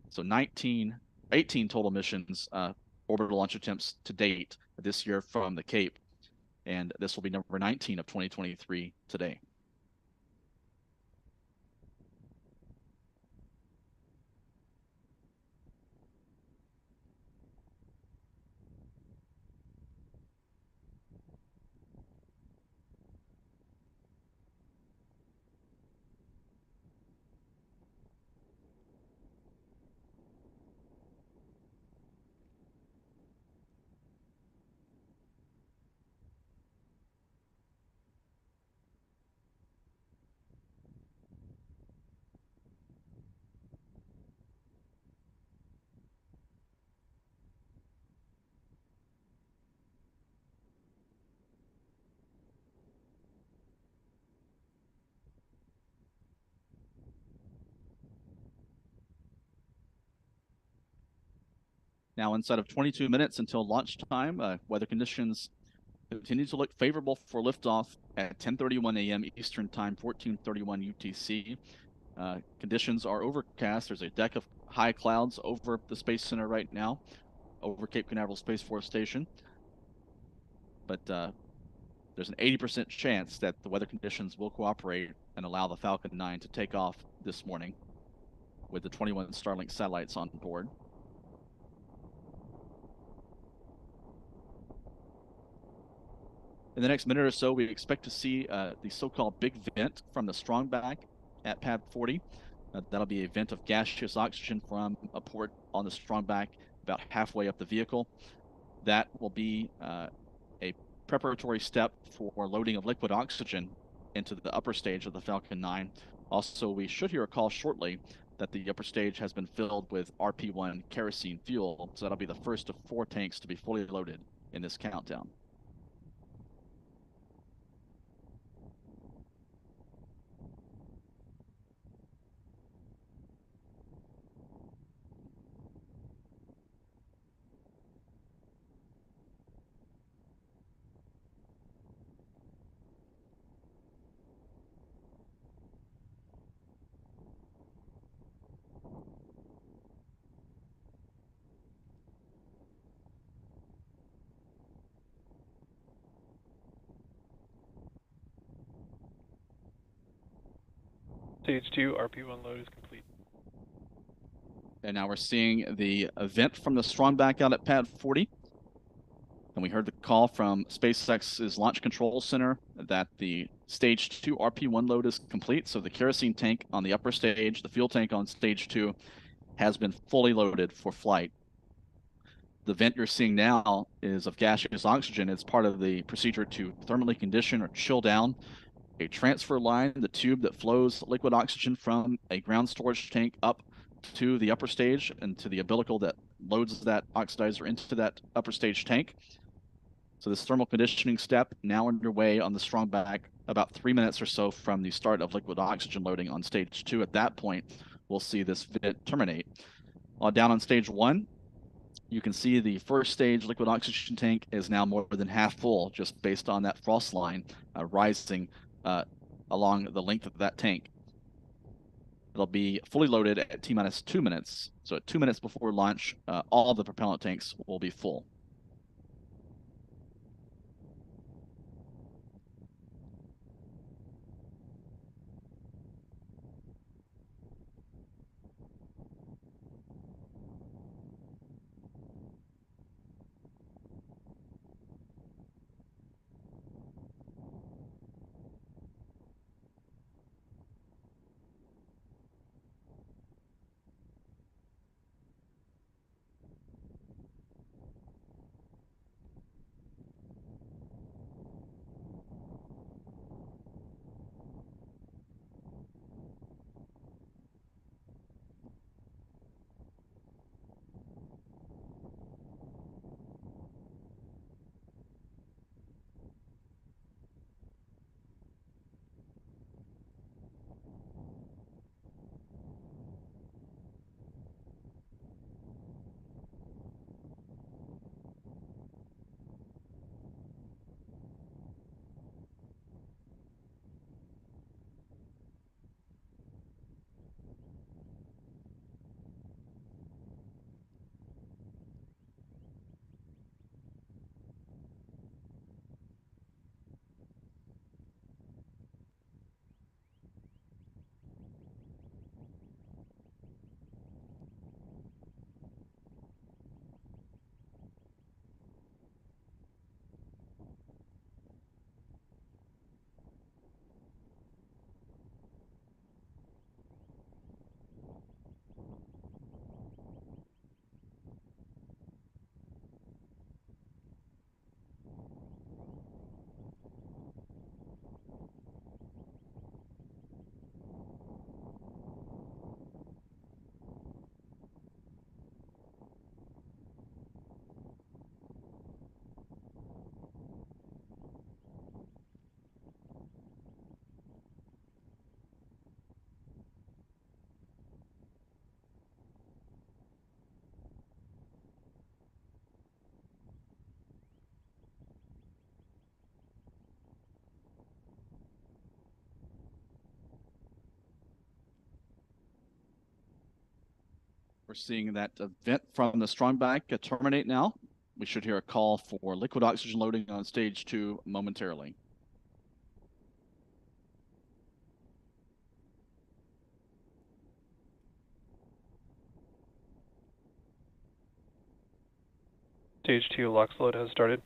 So 18 total missions, orbital launch attempts to date this year from the Cape. And this will be number 19 of 2023 today. Now, inside of 22 minutes until launch time, weather conditions continue to look favorable for liftoff at 10:31 a.m. Eastern Time, 14:31 UTC. Conditions are overcast. There's a deck of high clouds over the Space Center right now, over Cape Canaveral Space Force Station. But there's an 80% chance that the weather conditions will cooperate and allow the Falcon 9 to take off this morning with the 21 Starlink satellites on board. In the next minute or so, we expect to see the so-called big vent from the strongback at pad 40. That'll be a vent of gaseous oxygen from a port on the strongback about halfway up the vehicle. That will be a preparatory step for loading of liquid oxygen into the upper stage of the Falcon 9. Also, we should hear a call shortly that the upper stage has been filled with RP1 kerosene fuel, so that'll be the first of 4 tanks to be fully loaded in this countdown. Stage 2 RP1 load is complete. And now we're seeing the vent from the strongback out at pad 40. And we heard the call from SpaceX's Launch Control Center that the stage 2 RP1 load is complete. So the kerosene tank on the upper stage, the fuel tank on stage 2, has been fully loaded for flight. The vent you're seeing now is of gaseous oxygen. It's part of the procedure to thermally condition or chill down a transfer line, the tube that flows liquid oxygen from a ground storage tank up to the upper stage and to the umbilical that loads that oxidizer into that upper stage tank. So this thermal conditioning step now underway on the strongback about 3 minutes or so from the start of liquid oxygen loading on stage 2. At that point, we'll see this vent terminate. Down on stage 1, you can see the first stage liquid oxygen tank is now more than half full just based on that frost line rising along the length of that tank. It'll be fully loaded at T-minus 2 minutes. So at 2 minutes before launch, all the propellant tanks will be full. We're seeing that vent from the strong back terminate now. We should hear a call for liquid oxygen loading on stage 2 momentarily. Stage 2 LOX load has started.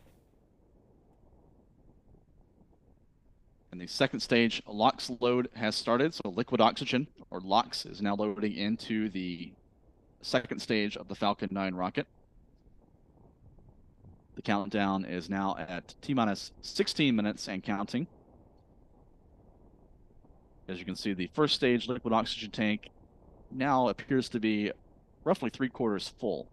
And the second stage LOX load has started. So liquid oxygen, or LOX, is now loading into the second stage of the Falcon 9 rocket. The countdown is now at T-minus 16 minutes and counting. As you can see, the first stage liquid oxygen tank now appears to be roughly 3/4 full.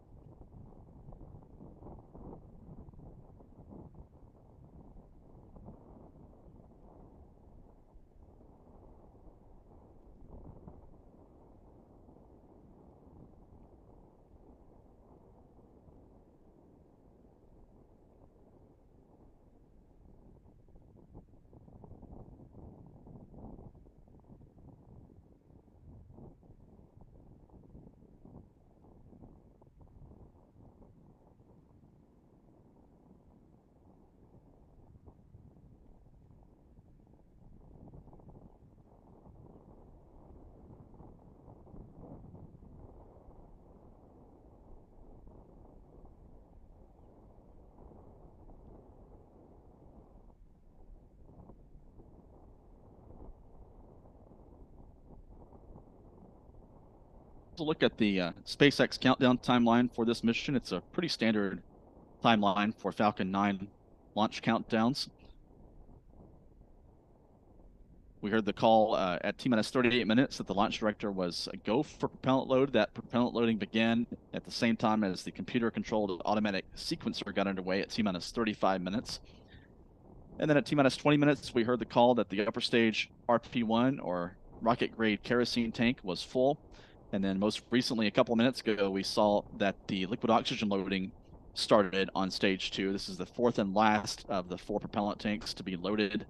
To look at the SpaceX countdown timeline for this mission, it's a pretty standard timeline for Falcon 9 launch countdowns. We heard the call at T-minus 38 minutes that the launch director was a go for propellant load. That propellant loading began at the same time as the computer-controlled automatic sequencer got underway at T-minus 35 minutes. And then at T-minus 20 minutes, we heard the call that the upper stage RP1, or rocket-grade kerosene tank, was full. And then most recently, a couple of minutes ago, we saw that the liquid oxygen loading started on stage 2. This is the fourth and last of the 4 propellant tanks to be loaded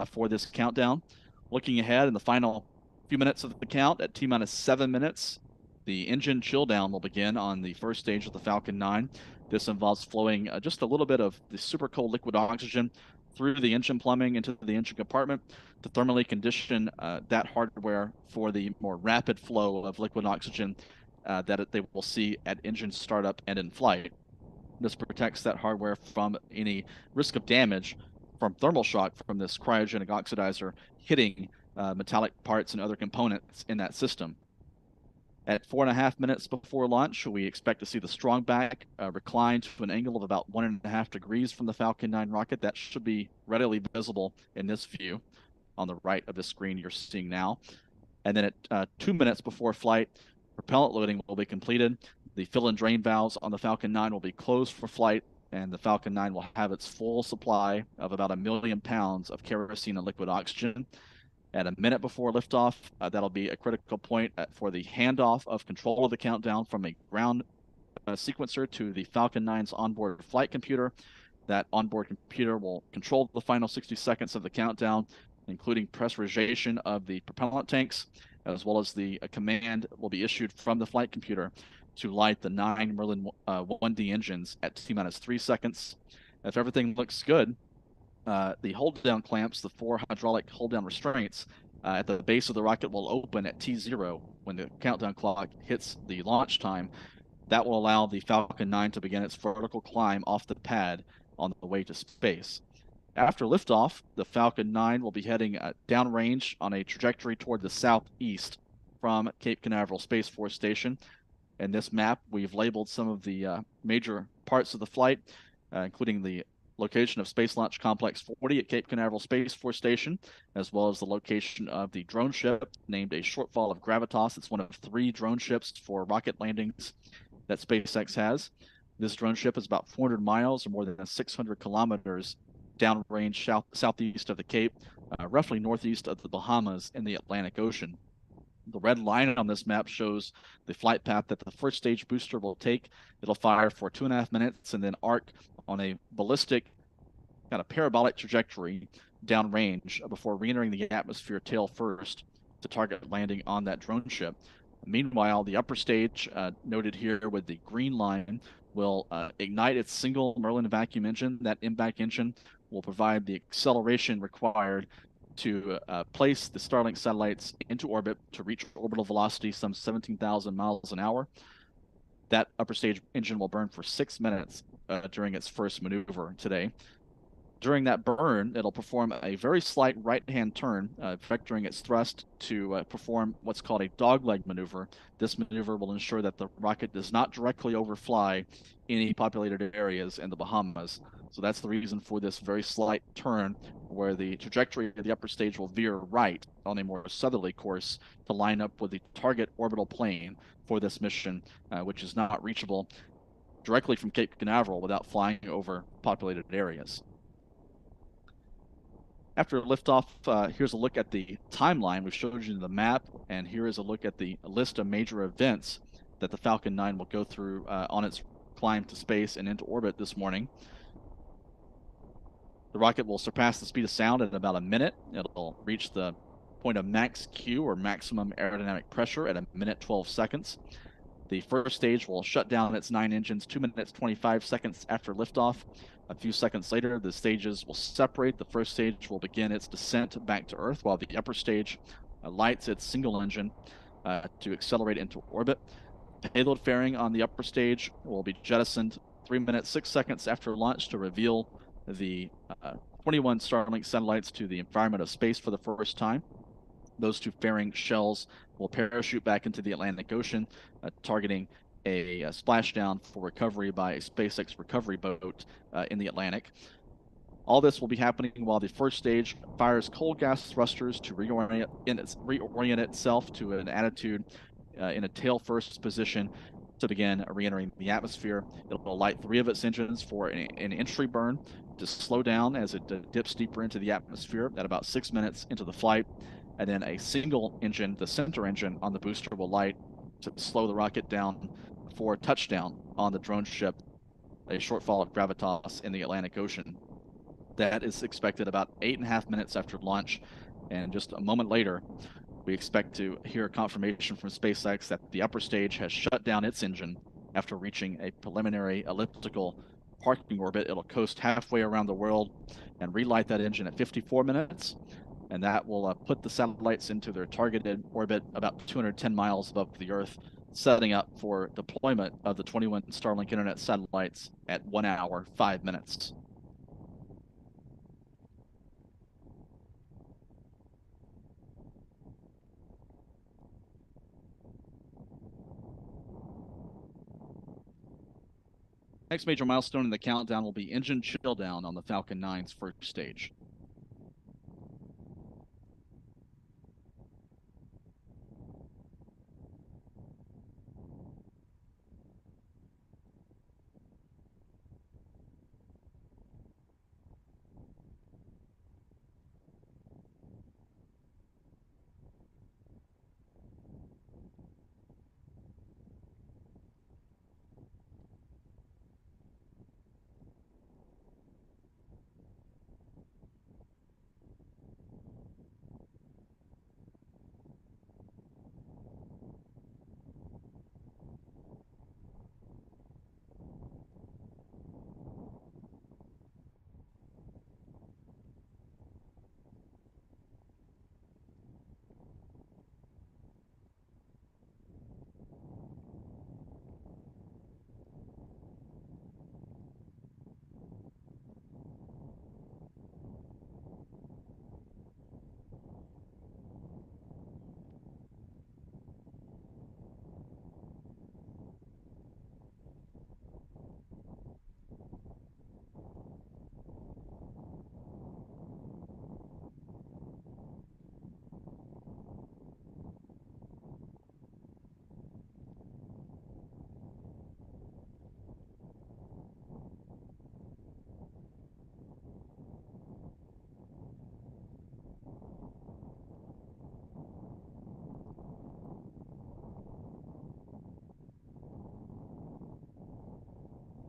for this countdown. Looking ahead in the final few minutes of the count, at T-minus 7 minutes, the engine chill down will begin on the first stage of the Falcon 9. This involves flowing just a little bit of the super cold liquid oxygen through the engine plumbing into the engine compartment to thermally condition that hardware for the more rapid flow of liquid oxygen that they will see at engine startup and in flight. This protects that hardware from any risk of damage from thermal shock from this cryogenic oxidizer hitting metallic parts and other components in that system. At 4.5 minutes before launch, we expect to see the strong back recline to an angle of about 1.5 degrees from the Falcon 9 rocket. That should be readily visible in this view on the right of the screen you're seeing now. And then at 2 minutes before flight, propellant loading will be completed. The fill and drain valves on the Falcon 9 will be closed for flight, and the Falcon 9 will have its full supply of about 1 million pounds of kerosene and liquid oxygen. At a minute before liftoff, that'll be a critical point for the handoff of control of the countdown from a ground sequencer to the Falcon 9's onboard flight computer. That onboard computer will control the final 60 seconds of the countdown, including pressurization of the propellant tanks, as well as the command will be issued from the flight computer to light the 9 Merlin 1D engines at T-minus 3 seconds. If everything looks good, the hold-down clamps, the 4 hydraulic hold-down restraints at the base of the rocket will open at T0 when the countdown clock hits the launch time. That will allow the Falcon 9 to begin its vertical climb off the pad on the way to space. After liftoff, the Falcon 9 will be heading downrange on a trajectory toward the southeast from Cape Canaveral Space Force Station. In this map, we've labeled some of the major parts of the flight, including the location of Space Launch Complex 40 at Cape Canaveral Space Force Station, as well as the location of the drone ship named a Shortfall of Gravitas. It's one of 3 drone ships for rocket landings that SpaceX has. This drone ship is about 400 miles or more than 600 kilometers downrange southeast of the Cape, roughly northeast of the Bahamas in the Atlantic Ocean. The red line on this map shows the flight path that the first stage booster will take. It'll fire for 2.5 minutes and then arc on a ballistic kind of parabolic trajectory downrange before re-entering the atmosphere tail first to target landing on that drone ship. Meanwhile, the upper stage, noted here with the green line, will ignite its single Merlin vacuum engine. That MVAC engine will provide the acceleration required to place the Starlink satellites into orbit to reach orbital velocity some 17,000 miles an hour. That upper stage engine will burn for 6 minutes during its first maneuver today. During that burn, it'll perform a very slight right-hand turn, vectoring its thrust to perform what's called a dogleg maneuver. This maneuver will ensure that the rocket does not directly overfly any populated areas in the Bahamas. So that's the reason for this very slight turn, where the trajectory of the upper stage will veer right on a more southerly course to line up with the target orbital plane for this mission, which is not reachable directly from Cape Canaveral without flying over populated areas. After liftoff, here's a look at the timeline. We've showed you the map, and here is a look at the list of major events that the Falcon 9 will go through on its climb to space and into orbit this morning. The rocket will surpass the speed of sound in about a minute. It'll reach the point of max Q, or maximum aerodynamic pressure, at 1 minute 12 seconds. The first stage will shut down its 9 engines 2 minutes 25 seconds after liftoff. A few seconds later, the stages will separate. The first stage will begin its descent back to Earth, while the upper stage lights its single engine to accelerate into orbit. Payload fairing on the upper stage will be jettisoned 3 minutes 6 seconds after launch to reveal the 21 Starlink satellites to the environment of space for the first time. Those 2 fairing shells will parachute back into the Atlantic Ocean, targeting a splashdown for recovery by a SpaceX recovery boat in the Atlantic. All this will be happening while the first stage fires cold gas thrusters to reorient itself to an attitude in a tail-first position to begin re-entering the atmosphere. It'll light 3 of its engines for an entry burn to slow down as it dips deeper into the atmosphere at about 6 minutes into the flight. And then a single engine, the center engine on the booster, will light to slow the rocket down for touchdown on the drone ship, a shortfall of gravitas in the Atlantic Ocean. That is expected about 8.5 minutes after launch, and just a moment later, we expect to hear confirmation from SpaceX that the upper stage has shut down its engine after reaching a preliminary elliptical parking orbit. It'll coast halfway around the world and relight that engine at 54 minutes. And that will put the satellites into their targeted orbit about 210 miles above the Earth, setting up for deployment of the 21 Starlink Internet satellites at 1 hour, 5 minutes. Next major milestone in the countdown will be engine chill down on the Falcon 9's first stage.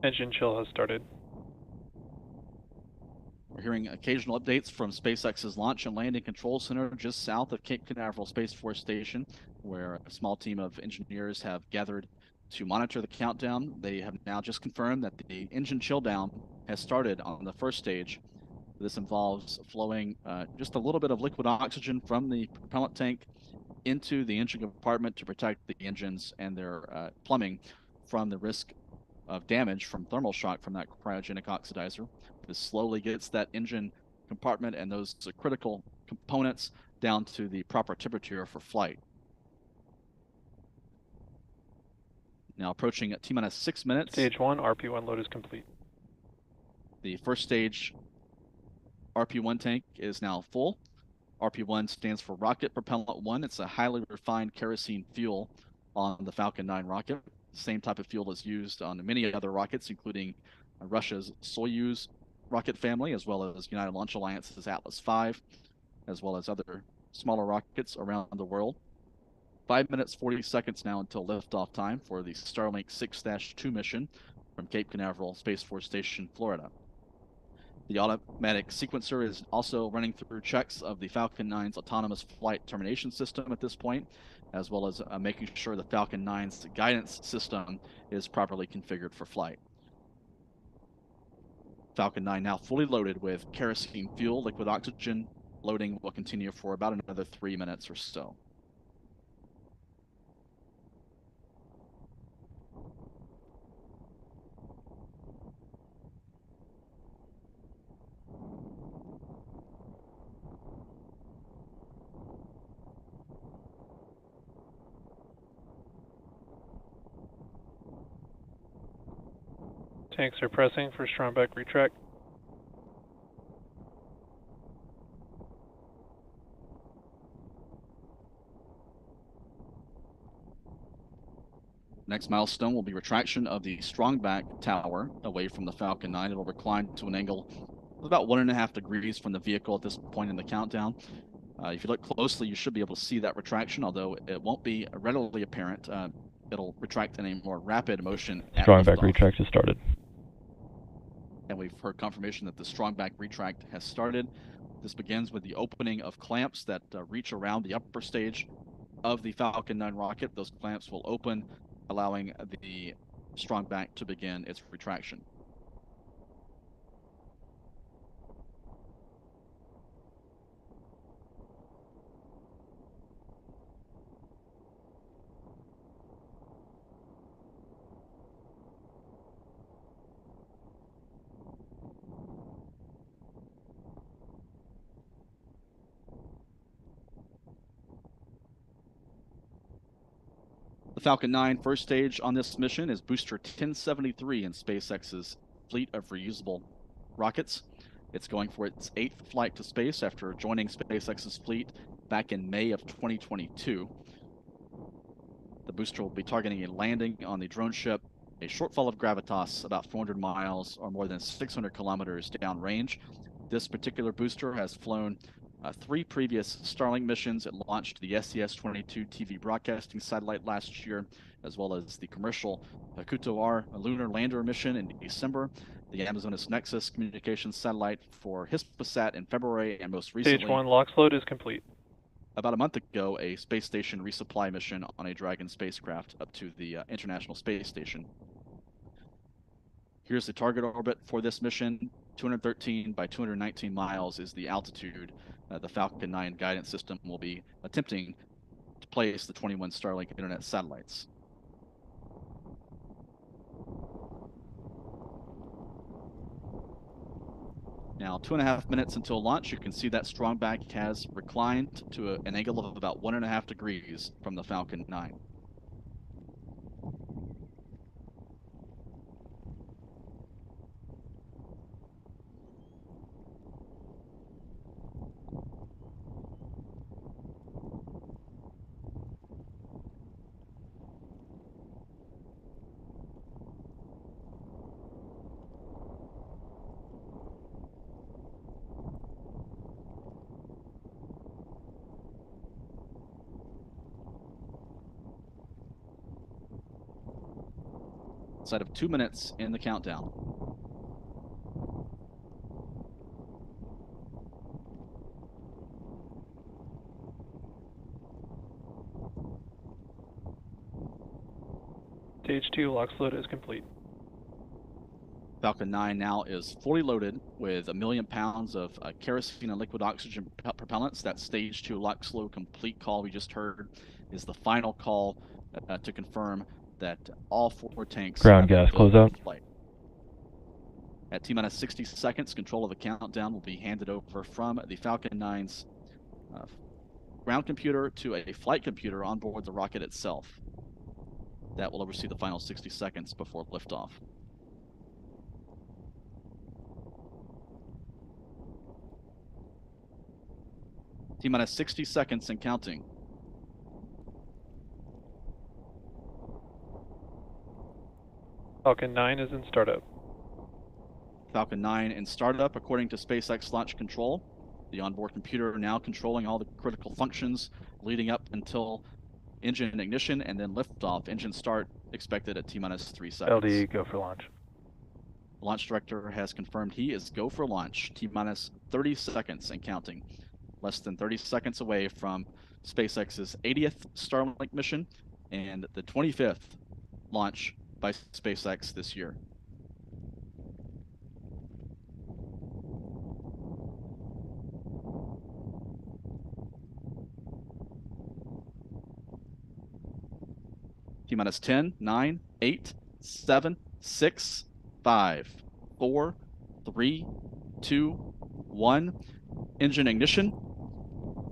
Engine chill has started. We're hearing occasional updates from SpaceX's Launch and Landing Control Center just south of Cape Canaveral Space Force Station, where a small team of engineers have gathered to monitor the countdown. They have now just confirmed that the engine chill down has started on the first stage. This involves flowing just a little bit of liquid oxygen from the propellant tank into the engine compartment to protect the engines and their plumbing from the risk of damage from thermal shock from that cryogenic oxidizer. This slowly gets that engine compartment and those critical components down to the proper temperature for flight. Now approaching at T-minus 6 minutes. Stage 1, RP1 load is complete. The first stage RP1 tank is now full. RP1 stands for Rocket Propellant 1. It's a highly refined kerosene fuel on the Falcon 9 rocket. The same type of fuel is used on many other rockets, including Russia's Soyuz rocket family, as well as United Launch Alliance's Atlas V, as well as other smaller rockets around the world. 5 minutes, 40 seconds now until liftoff time for the Starlink 6-2 mission from Cape Canaveral Space Force Station, Florida. The automatic sequencer is also running through checks of the Falcon 9's autonomous flight termination system at this point, as well as making sure the Falcon 9's guidance system is properly configured for flight. Falcon 9 now fully loaded with kerosene fuel, liquid oxygen. Loading will continue for about another 3 minutes or so. Tanks are pressing for strong back retract. Next milestone will be retraction of the strongback tower away from the Falcon 9. It'll recline to an angle of about 1.5 degrees from the vehicle at this point in the countdown. If you look closely, you should be able to see that retraction, although it won't be readily apparent. It'll retract in a more rapid motion. Strongback retract has started. And we've heard confirmation that the strongback retract has started. This begins with the opening of clamps that reach around the upper stage of the Falcon 9 rocket. Those clamps will open, allowing the strongback to begin its retraction. The Falcon 9 first stage on this mission is Booster 1073 in SpaceX's fleet of reusable rockets. It's going for its 8th flight to space after joining SpaceX's fleet back in May of 2022. The booster will be targeting a landing on the drone ship, a shortfall of gravitas about 400 miles or more than 600 kilometers downrange. This particular booster has flown 3 previous Starlink missions. It launched the SES-22 TV broadcasting satellite last year, as well as the commercial Hakuto-R lunar lander mission in December, the Amazonas Nexus communications satellite for Hispasat in February, and most recently, Stage 1 LOX load is complete. About a month ago, a space station resupply mission on a Dragon spacecraft up to the International Space Station. Here's the target orbit for this mission. 213 by 219 miles is the altitude the Falcon 9 guidance system will be attempting to place the 21 Starlink internet satellites. Now, 2.5 minutes until launch. You can see that strongback has reclined to an angle of about 1.5 degrees from the Falcon 9. Inside of 2 minutes in the countdown. Stage 2 LOX load is complete. Falcon 9 now is fully loaded with 1 million pounds of kerosene and liquid oxygen propellants. That Stage 2 LOX load complete call we just heard is the final call to confirm that all 4 tanks Ground have gas filled closeout. for flight. At T-minus 60 seconds, control of the countdown will be handed over from the Falcon 9's ground computer to a flight computer on board the rocket itself. That will oversee the final 60 seconds before liftoff. T-minus 60 seconds and counting. Falcon 9 is in startup. Falcon 9 in startup according to SpaceX Launch Control. The onboard computer now controlling all the critical functions leading up until engine ignition and then liftoff. Engine start expected at T-minus 3 seconds. LD, go for launch. The launch director has confirmed he is go for launch. T-minus 30 seconds and counting. Less than 30 seconds away from SpaceX's 80th Starlink mission and the 25th launch by SpaceX this year. T-minus 10, 9, 8, 7, 6, 5, 4, 3, 2, 1. Engine ignition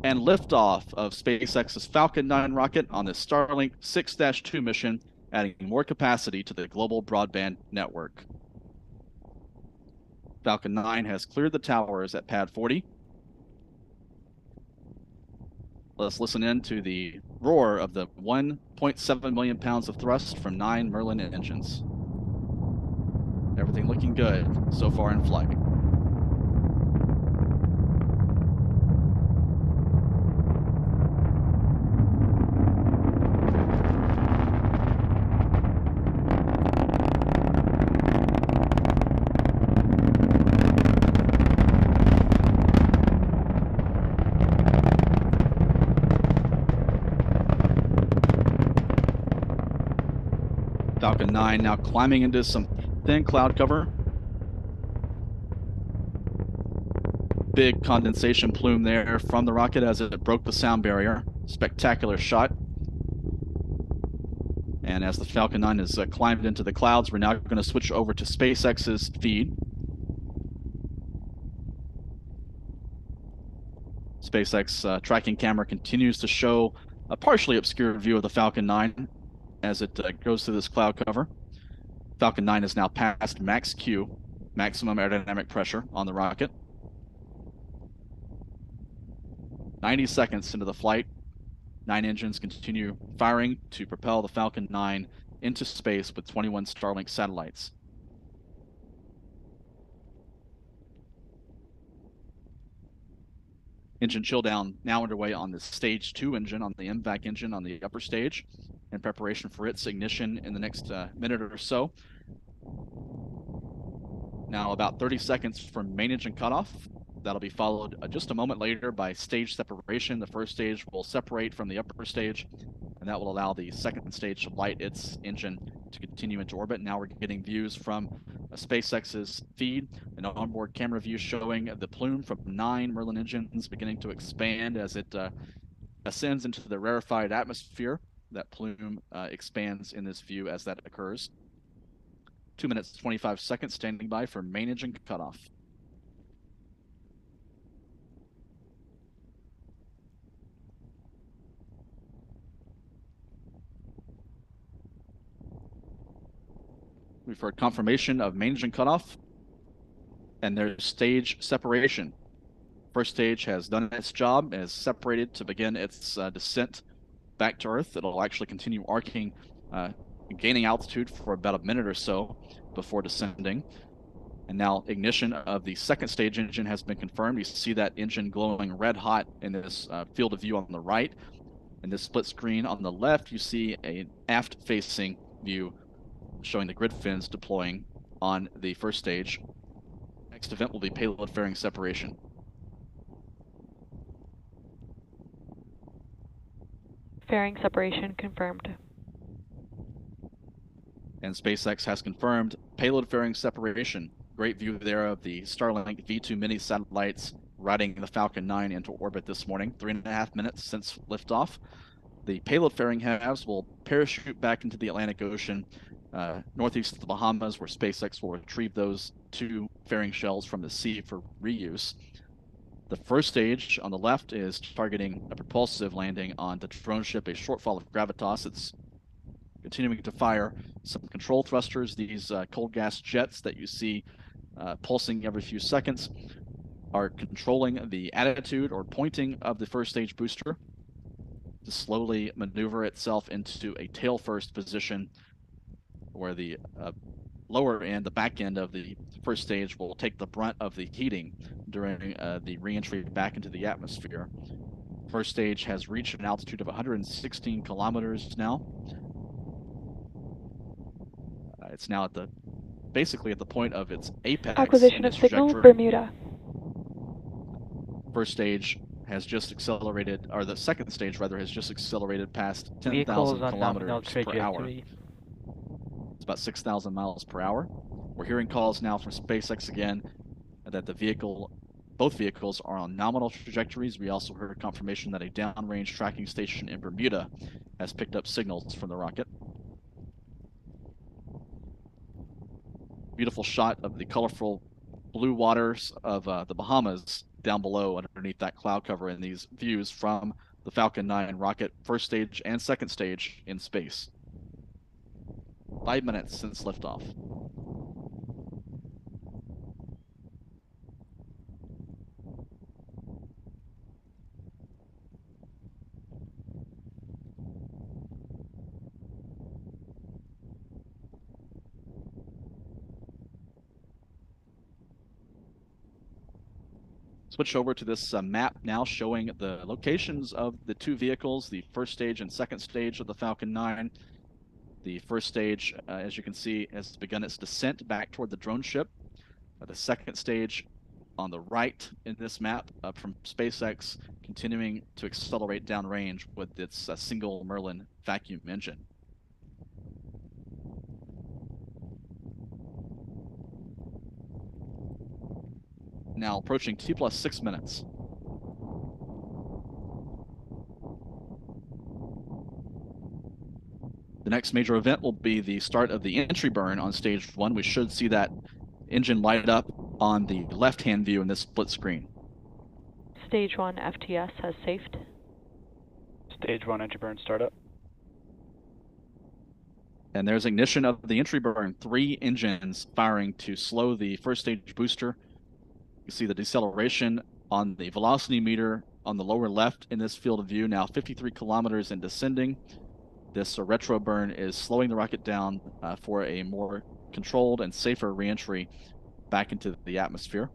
and liftoff of SpaceX's Falcon 9 rocket on the Starlink 6-2 mission, adding more capacity to the global broadband network. Falcon 9 has cleared the towers at pad 40. Let's listen in to the roar of the 1.7 million pounds of thrust from 9 Merlin engines. Everything looking good so far in flight. Falcon 9 now climbing into some thin cloud cover. Big condensation plume there from the rocket as it broke the sound barrier. Spectacular shot. And as the Falcon 9 has climbed into the clouds, we're now going to switch over to SpaceX's feed. SpaceX tracking camera continues to show a partially obscured view of the Falcon 9 as it goes through this cloud cover. Falcon 9 is now past max Q, maximum aerodynamic pressure on the rocket. 90 seconds into the flight, 9 engines continue firing to propel the Falcon 9 into space with 21 Starlink satellites. Engine chill down now underway on the Stage 2 engine, on the MVAC engine on the upper stage, in preparation for its ignition in the next minute or so. Now about 30 seconds from main engine cutoff. That'll be followed just a moment later by stage separation. The first stage will separate from the upper stage, and that will allow the second stage to light its engine to continue into orbit. Now we're getting views from SpaceX's feed, an onboard camera view showing the plume from 9 Merlin engines beginning to expand as it ascends into the rarefied atmosphere. That plume expands in this view as that occurs. 2 minutes, 25 seconds standing by for main engine cutoff. We've heard confirmation of main engine cutoff, and there's stage separation. First stage has done its job, has separated to begin its descent back to Earth. It'll actually continue arcing, gaining altitude for about a minute or so before descending. And now ignition of the second stage engine has been confirmed. You see that engine glowing red hot in this field of view on the right. In this split screen on the left, you see an aft-facing view showing the grid fins deploying on the first stage. Next event will be payload fairing separation. Fairing separation confirmed. And SpaceX has confirmed payload fairing separation. Great view there of the Starlink V2 Mini satellites riding the Falcon 9 into orbit this morning, 3.5 minutes since liftoff. The payload fairing halves will parachute back into the Atlantic Ocean, northeast of the Bahamas, where SpaceX will retrieve those 2 fairing shells from the sea for reuse. The first stage on the left is targeting a propulsive landing on the drone ship, a shortfall of gravitas. It's continuing to fire some control thrusters. These cold gas jets that you see pulsing every few seconds are controlling the attitude or pointing of the first stage booster to slowly maneuver itself into a tail first position, where the lower end, the back end of the first stage, will take the brunt of the heating during the reentry back into the atmosphere. First stage has reached an altitude of 116 kilometers now. It's now at basically at the point of its apex. Acquisition of signal, Bermuda. First stage has just accelerated, or the second stage rather, has just accelerated past 10,000 kilometers per hour. It's about 6,000 miles per hour. We're hearing calls now from SpaceX again that both vehicles are on nominal trajectories. We also heard confirmation that a downrange tracking station in Bermuda has picked up signals from the rocket. Beautiful shot of the colorful blue waters of the Bahamas down below underneath that cloud cover in these views from the Falcon 9 rocket, first stage and second stage in space. 5 minutes since liftoff. Switch over to this map now showing the locations of the 2 vehicles, the first stage and second stage of the Falcon 9. The first stage, as you can see, has begun its descent back toward the drone ship. The second stage on the right in this map from SpaceX continuing to accelerate downrange with its single Merlin vacuum engine. Now approaching T+6 minutes. The next major event will be the start of the entry burn on stage 1. We should see that engine light up on the left-hand view in this split screen. Stage 1 FTS has safed. Stage 1 entry burn startup. And there's ignition of the entry burn. 3 engines firing to slow the first stage booster. You see the deceleration on the velocity meter on the lower left in this field of view, now 53 kilometers and descending. This retro burn is slowing the rocket down for a more controlled and safer reentry back into the atmosphere.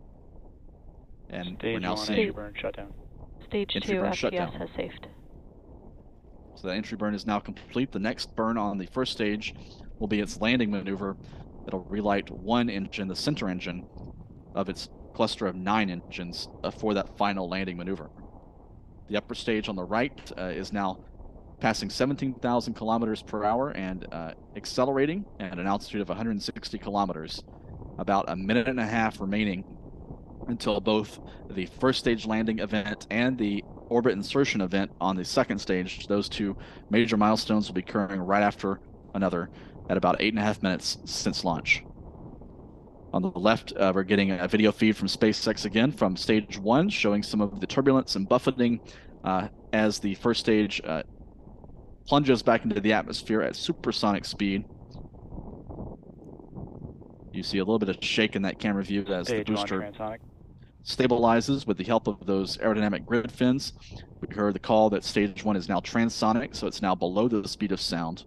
And we're now seeing entry burn shutdown. Stage 2 FTS has safed. So the entry burn is now complete. The next burn on the first stage will be its landing maneuver. It'll relight 1 engine, the center engine, of its cluster of 9 engines for that final landing maneuver. The upper stage on the right is now passing 17,000 kilometers per hour and accelerating at an altitude of 160 kilometers. About a minute and a half remaining until both the first stage landing event and the orbit insertion event on the second stage. Those 2 major milestones will be occurring right after another at about 8.5 minutes since launch. On the left, we're getting a video feed from SpaceX again from stage 1, showing some of the turbulence and buffeting as the first stage plunges back into the atmosphere at supersonic speed. You see a little bit of shake in that camera view as the booster stabilizes with the help of those aerodynamic grid fins. We heard the call that stage 1 is now transonic, so it's now below the speed of sound.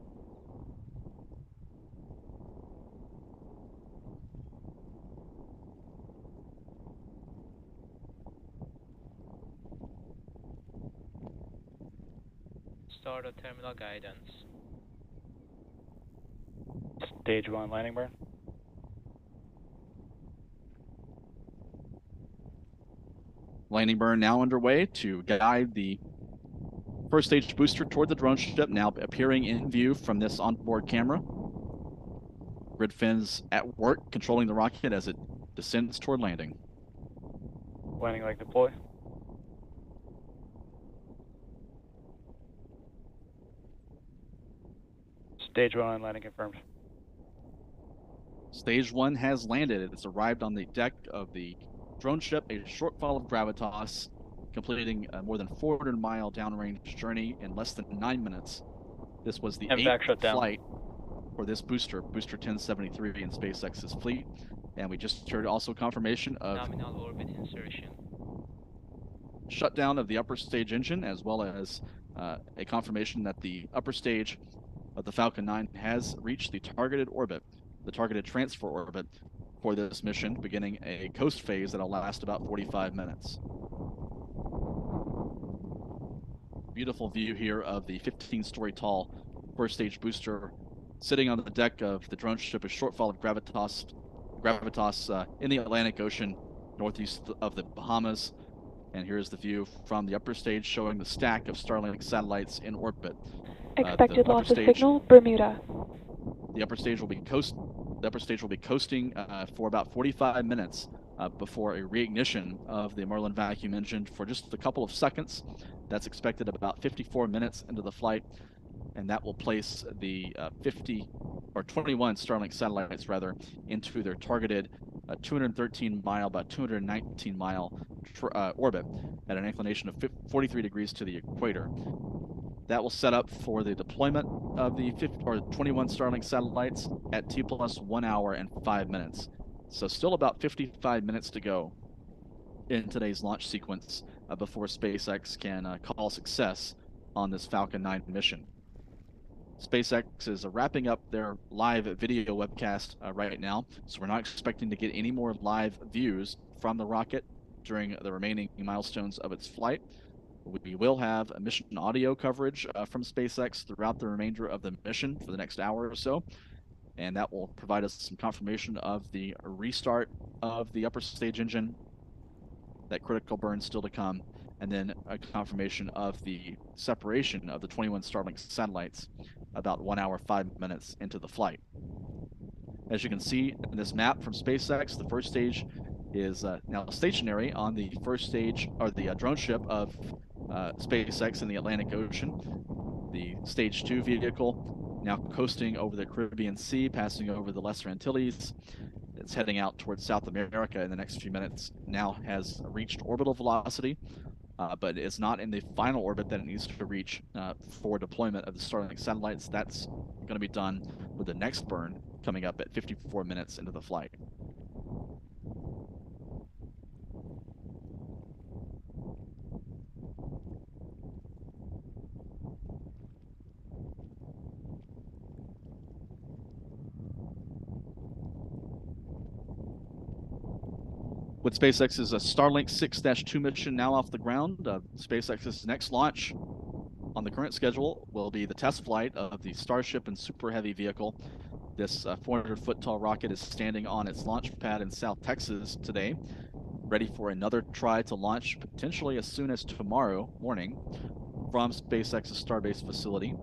Start of terminal guidance. Stage 1 landing burn. Landing burn now underway to guide the first stage booster toward the drone ship, now appearing in view from this onboard camera. Grid fins at work controlling the rocket as it descends toward landing. Landing leg deploy. Stage 1 landing confirmed. Stage 1 has landed. It's arrived on the deck of the drone ship, a short fall of gravitas, completing a more than 400-mile downrange journey in less than 9 minutes. This was the MVAC 8th shutdown. flight for this booster 1073 in SpaceX's fleet. And we just heard also confirmation of Nominal orbit insertion. shutdown of the upper stage engine, as well as a confirmation that the upper stage of the Falcon 9 has reached the targeted orbit, the targeted transfer orbit for this mission, beginning a coast phase that'll last about 45 minutes. Beautiful view here of the 15-story tall first stage booster sitting on the deck of the drone ship, a shortfall of gravitas in the Atlantic Ocean, northeast of the Bahamas. And here's the view from the upper stage showing the stack of Starlink satellites in orbit. Expected loss of signal, Bermuda. The upper stage will be coasting for about 45 minutes before a reignition of the Merlin vacuum engine for just a couple of seconds. That's expected about 54 minutes into the flight, and that will place the 21 Starlink satellites rather into their targeted 213 mile by 219 mile orbit at an inclination of 43 degrees to the equator. That will set up for the deployment of the 21 Starlink satellites at T plus 1 hour and 5 minutes. So still about 55 minutes to go in today's launch sequence before SpaceX can call success on this Falcon 9 mission. SpaceX is wrapping up their live video webcast right now, so we're not expecting to get any more live views from the rocket during the remaining milestones of its flight. We will have a mission audio coverage from SpaceX throughout the remainder of the mission for the next hour or so, and that will provide us some confirmation of the restart of the upper stage engine, that critical burn still to come, and then a confirmation of the separation of the 21 Starlink satellites about 1 hour, 5 minutes into the flight. As you can see in this map from SpaceX, the first stage is now stationary on the first stage, or the drone ship of SpaceX in the Atlantic Ocean. The Stage 2 vehicle now coasting over the Caribbean Sea, passing over the Lesser Antilles. It's heading out towards South America in the next few minutes. Now has reached orbital velocity, but it's not in the final orbit that it needs to reach for deployment of the Starlink satellites. That's going to be done with the next burn coming up at 54 minutes into the flight. With SpaceX's Starlink 6-2 mission now off the ground, SpaceX's next launch on the current schedule will be the test flight of the Starship and Super Heavy vehicle. This 400-foot tall rocket is standing on its launch pad in South Texas today, ready for another try to launch potentially as soon as tomorrow morning from SpaceX's Starbase facility.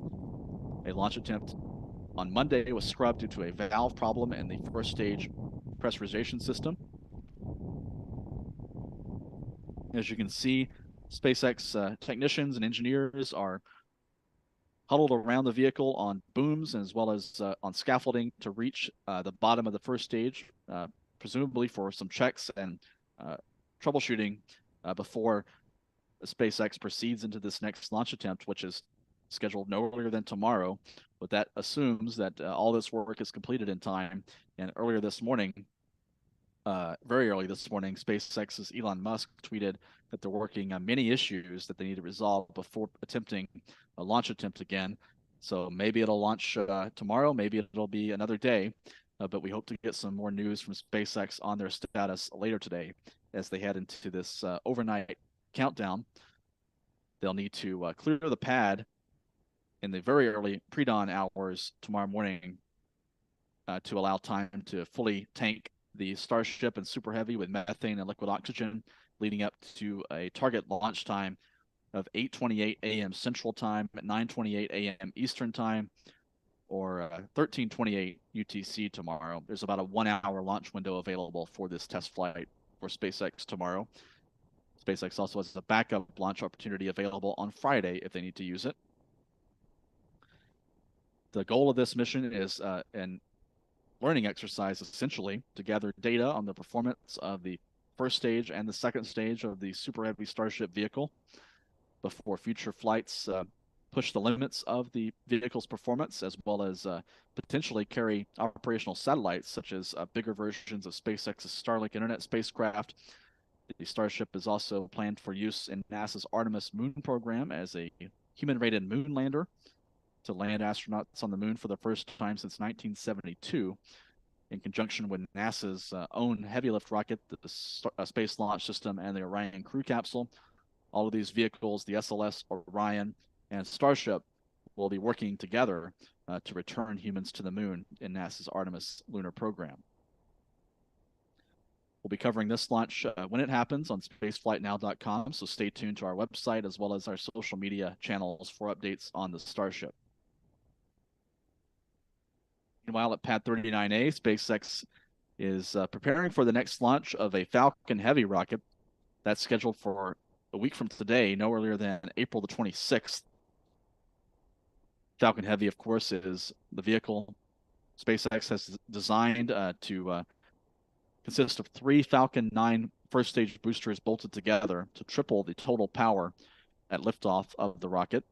A launch attempt on Monday was scrubbed due to a valve problem in the first stage pressurization system. As you can see, SpaceX technicians and engineers are huddled around the vehicle on booms as well as on scaffolding to reach the bottom of the first stage, presumably for some checks and troubleshooting before SpaceX proceeds into this next launch attempt, which is scheduled no earlier than tomorrow. But that assumes that all this work is completed in time. And earlier this morning, very early this morning, SpaceX's Elon Musk tweeted that they're working on many issues that they need to resolve before attempting a launch attempt again. So maybe it'll launch tomorrow, maybe it'll be another day, but we hope to get some more news from SpaceX on their status later today as they head into this overnight countdown. They'll need to clear the pad in the very early pre-dawn hours tomorrow morning to allow time to fully tank the Starship and Super Heavy with methane and liquid oxygen, leading up to a target launch time of 8:28 a.m. Central Time, at 9:28 a.m. Eastern Time, or 1328 UTC tomorrow. There's about a 1-hour launch window available for this test flight for SpaceX tomorrow. SpaceX also has a backup launch opportunity available on Friday if they need to use it. The goal of this mission is an learning exercise, essentially, to gather data on the performance of the first stage and the second stage of the Super Heavy Starship vehicle before future flights push the limits of the vehicle's performance, as well as potentially carry operational satellites, such as bigger versions of SpaceX's Starlink Internet spacecraft. The Starship is also planned for use in NASA's Artemis moon program as a human-rated moon lander to land astronauts on the moon for the first time since 1972, in conjunction with NASA's own heavy lift rocket, the Space Launch System, and the Orion crew capsule. All of these vehicles, the SLS, Orion, and Starship, will be working together to return humans to the moon in NASA's Artemis lunar program. We'll be covering this launch when it happens on spaceflightnow.com, so stay tuned to our website as well as our social media channels for updates on the Starship. Meanwhile, at Pad 39A, SpaceX is preparing for the next launch of a Falcon Heavy rocket that's scheduled for a week from today, no earlier than April the 26th. Falcon Heavy, of course, is the vehicle SpaceX has designed to consist of 3 Falcon 9 first stage boosters bolted together to triple the total power at liftoff of the rocket.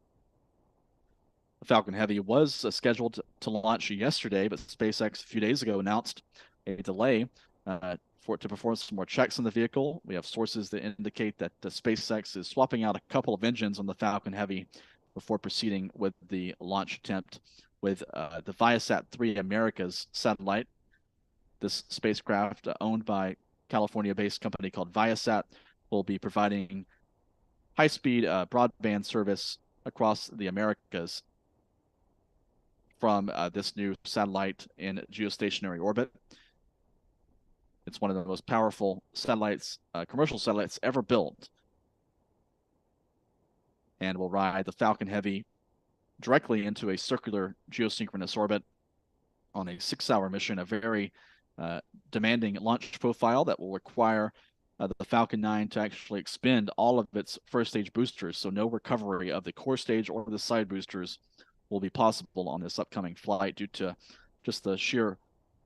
The Falcon Heavy was scheduled to launch yesterday, but SpaceX a few days ago announced a delay for it to perform some more checks on the vehicle. We have sources that indicate that SpaceX is swapping out a couple of engines on the Falcon Heavy before proceeding with the launch attempt with the Viasat-3 Americas satellite. This spacecraft, owned by California-based company called Viasat, will be providing high-speed broadband service across the Americas from this new satellite in geostationary orbit. It's one of the most powerful satellites, commercial satellites ever built, and will ride the Falcon Heavy directly into a circular geosynchronous orbit on a 6-hour mission, a very demanding launch profile that will require the Falcon 9 to actually expend all of its first stage boosters, so no recovery of the core stage or the side boosters will be possible on this upcoming flight due to just the sheer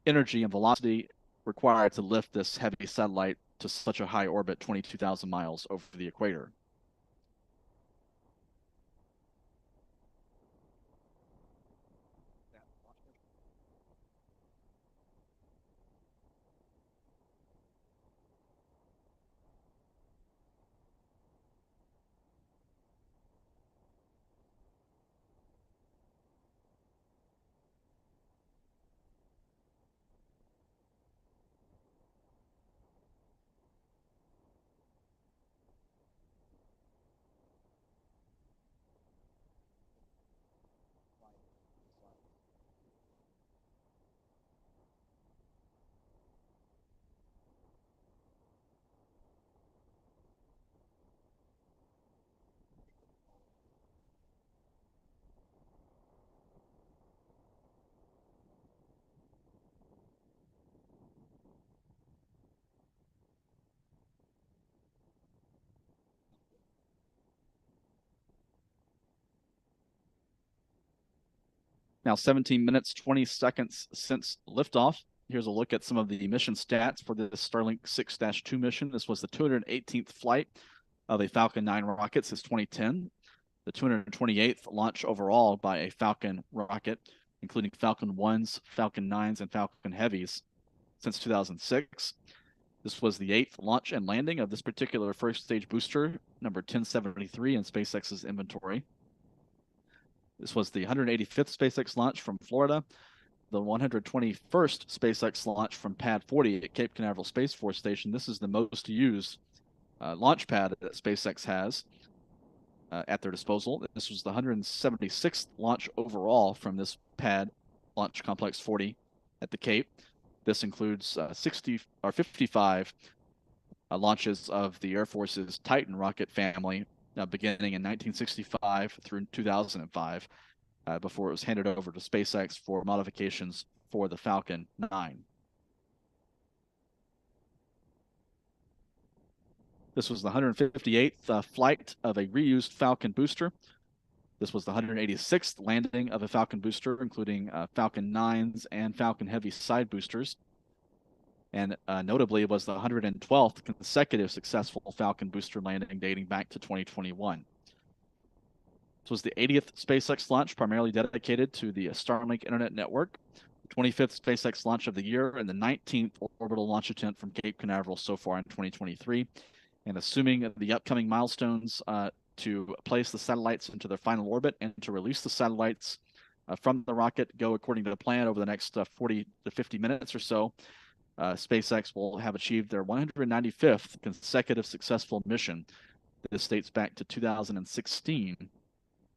energy and velocity required to lift this heavy satellite to such a high orbit, 22,000 miles over the equator. Now 17 minutes, 20 seconds since liftoff. Here's a look at some of the mission stats for the Starlink 6-2 mission. This was the 218th flight of a Falcon 9 rocket since 2010, the 228th launch overall by a Falcon rocket, including Falcon 1s, Falcon 9s, and Falcon Heavies since 2006. This was the 8th launch and landing of this particular first stage booster, number 1073 in SpaceX's inventory. This was the 185th SpaceX launch from Florida, the 121st SpaceX launch from Pad 40 at Cape Canaveral Space Force Station. This is the most used launch pad that SpaceX has at their disposal. This was the 176th launch overall from this pad, Launch Complex 40 at the Cape. This includes 55 launches of the Air Force's Titan rocket family, beginning in 1965 through 2005. before it was handed over to SpaceX for modifications for the Falcon 9. This was the 158th flight of a reused Falcon booster. This was the 186th landing of a Falcon booster, including Falcon 9s and Falcon Heavy side boosters. And notably, it was the 112th consecutive successful Falcon booster landing dating back to 2021. This was the 80th SpaceX launch, primarily dedicated to the Starlink internet network, the 25th SpaceX launch of the year, and the 19th orbital launch attempt from Cape Canaveral so far in 2023. And assuming the upcoming milestones to place the satellites into their final orbit and to release the satellites from the rocket go according to the plan over the next 40 to 50 minutes or so, SpaceX will have achieved their 195th consecutive successful mission. This dates back to 2016,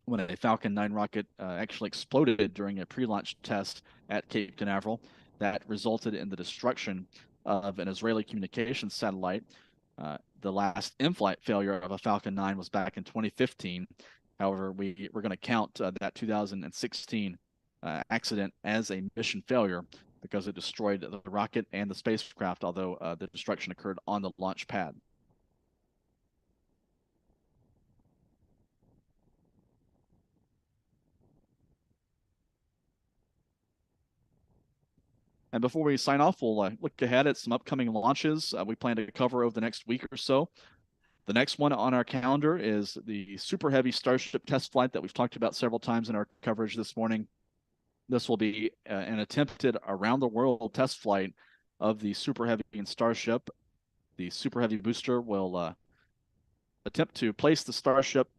when a Falcon 9 rocket actually exploded during a pre-launch test at Cape Canaveral that resulted in the destruction of an Israeli communications satellite. The last in-flight failure of a Falcon 9 was back in 2015. However, we're going to count that 2016 accident as a mission failure because it destroyed the rocket and the spacecraft, although the destruction occurred on the launch pad. And before we sign off, we'll look ahead at some upcoming launches we plan to cover over the next week or so. The next one on our calendar is the Super Heavy Starship test flight that we've talked about several times in our coverage this morning. This will be an attempted around-the-world test flight of the Super Heavy and Starship. The Super Heavy booster will attempt to place the Starship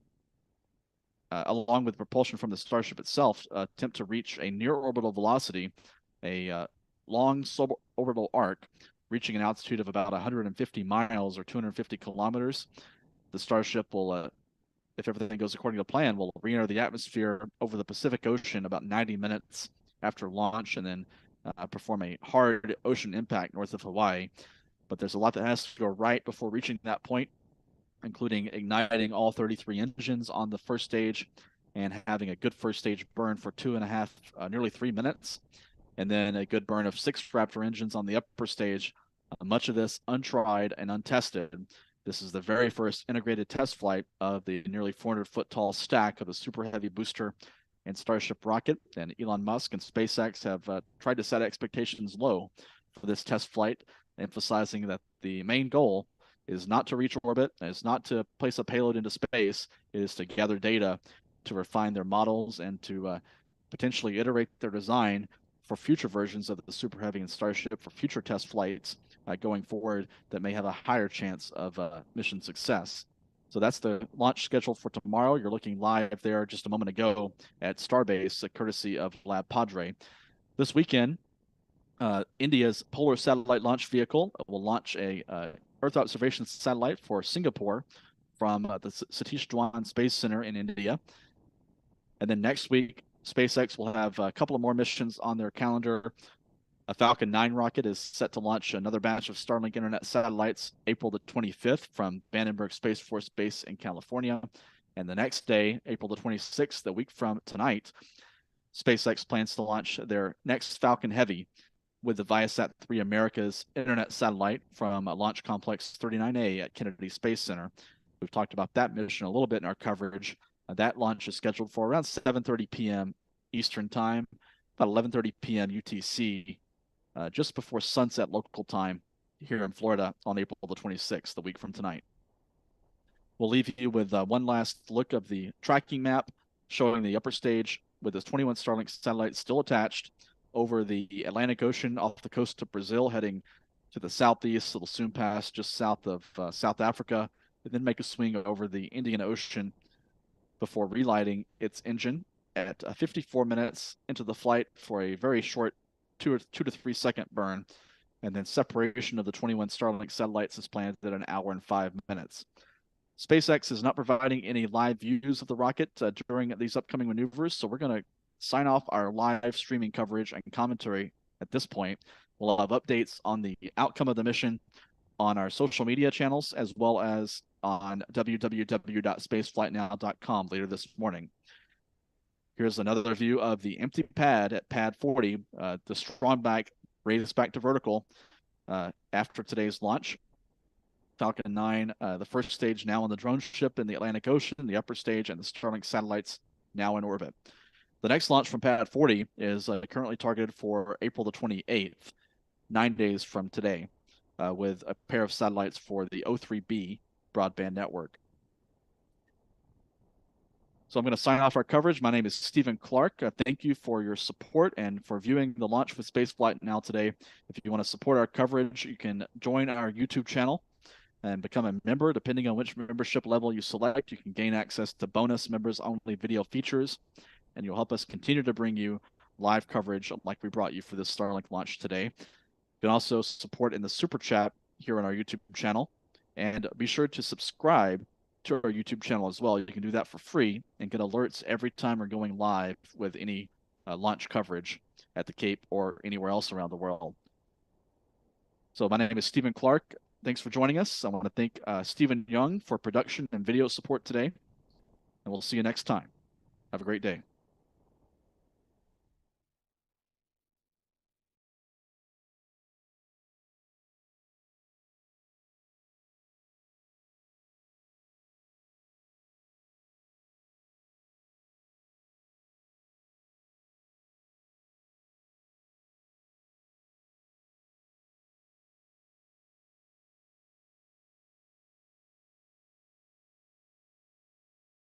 along with propulsion from the Starship itself, attempt to reach a near-orbital velocity, a long suborbital arc, reaching an altitude of about 150 miles or 250 kilometers. The Starship will, if everything goes according to plan, will re-enter the atmosphere over the Pacific Ocean about 90 minutes after launch, and then perform a hard ocean impact north of Hawaii. But there's a lot that has to go right before reaching that point, including igniting all 33 engines on the first stage and having a good first stage burn for 2.5, nearly 3 minutes. And then a good burn of 6 Raptor engines on the upper stage, much of this untried and untested. This is the very first integrated test flight of the nearly 400-foot tall stack of the Super Heavy booster and Starship rocket. And Elon Musk and SpaceX have tried to set expectations low for this test flight, emphasizing that the main goal is not to reach orbit, is not to place a payload into space, it is to gather data to refine their models and to potentially iterate their design for future versions of the Super Heavy and Starship for future test flights going forward that may have a higher chance of mission success. So that's the launch schedule for tomorrow. You're looking live there just a moment ago at Starbase, courtesy of Lab Padre. This weekend, India's Polar Satellite Launch Vehicle will launch a Earth observation satellite for Singapore from the Satish Dhawan Space Center in India. And then next week, SpaceX will have a couple of more missions on their calendar. A Falcon 9 rocket is set to launch another batch of Starlink internet satellites April the 25th from Vandenberg Space Force Base in California. And the next day, April the 26th, a week from tonight, SpaceX plans to launch their next Falcon Heavy with the Viasat-3 America's internet satellite from Launch Complex 39A at Kennedy Space Center. We've talked about that mission a little bit in our coverage. That launch is scheduled for around 7:30 p.m. Eastern Time, about 11:30 p.m. UTC, just before sunset local time here in Florida on April the 26th, the week from tonight. We'll leave you with one last look of the tracking map showing the upper stage with its 21 Starlink satellites still attached over the Atlantic Ocean off the coast of Brazil, heading to the southeast. It'll soon pass just south of South Africa, and then make a swing over the Indian Ocean before relighting its engine at 54 minutes into the flight for a very short 2 to 3 second burn. And then separation of the 21 Starlink satellites is planned at 1 hour and 5 minutes. SpaceX is not providing any live views of the rocket during these upcoming maneuvers, so we're going to sign off our live streaming coverage and commentary at this point. We'll have updates on the outcome of the mission on our social media channels, as well as on www.spaceflightnow.com later this morning. Here's another view of the empty pad at pad 40. The strong back raised back to vertical after today's launch. Falcon 9, the first stage now on the drone ship in the Atlantic Ocean, the upper stage, and the Starlink satellites now in orbit. The next launch from pad 40 is currently targeted for April the 28th, 9 days from today, with a pair of satellites for the O3B broadband network. So I'm going to sign off our coverage. My name is Stephen Clark. Thank you for your support and for viewing the launch with Spaceflight Now today. If you want to support our coverage, you can join our YouTube channel and become a member. Depending on which membership level you select, you can gain access to bonus members-only video features, and you'll help us continue to bring you live coverage like we brought you for this Starlink launch today. You can also support in the Super Chat here on our YouTube channel, and be sure to subscribe to our YouTube channel as well. You can do that for free and get alerts every time we're going live with any launch coverage at the Cape or anywhere else around the world. So my name is Stephen Clark. Thanks for joining us. I want to thank Stephen Young for production and video support today, and we'll see you next time. Have a great day.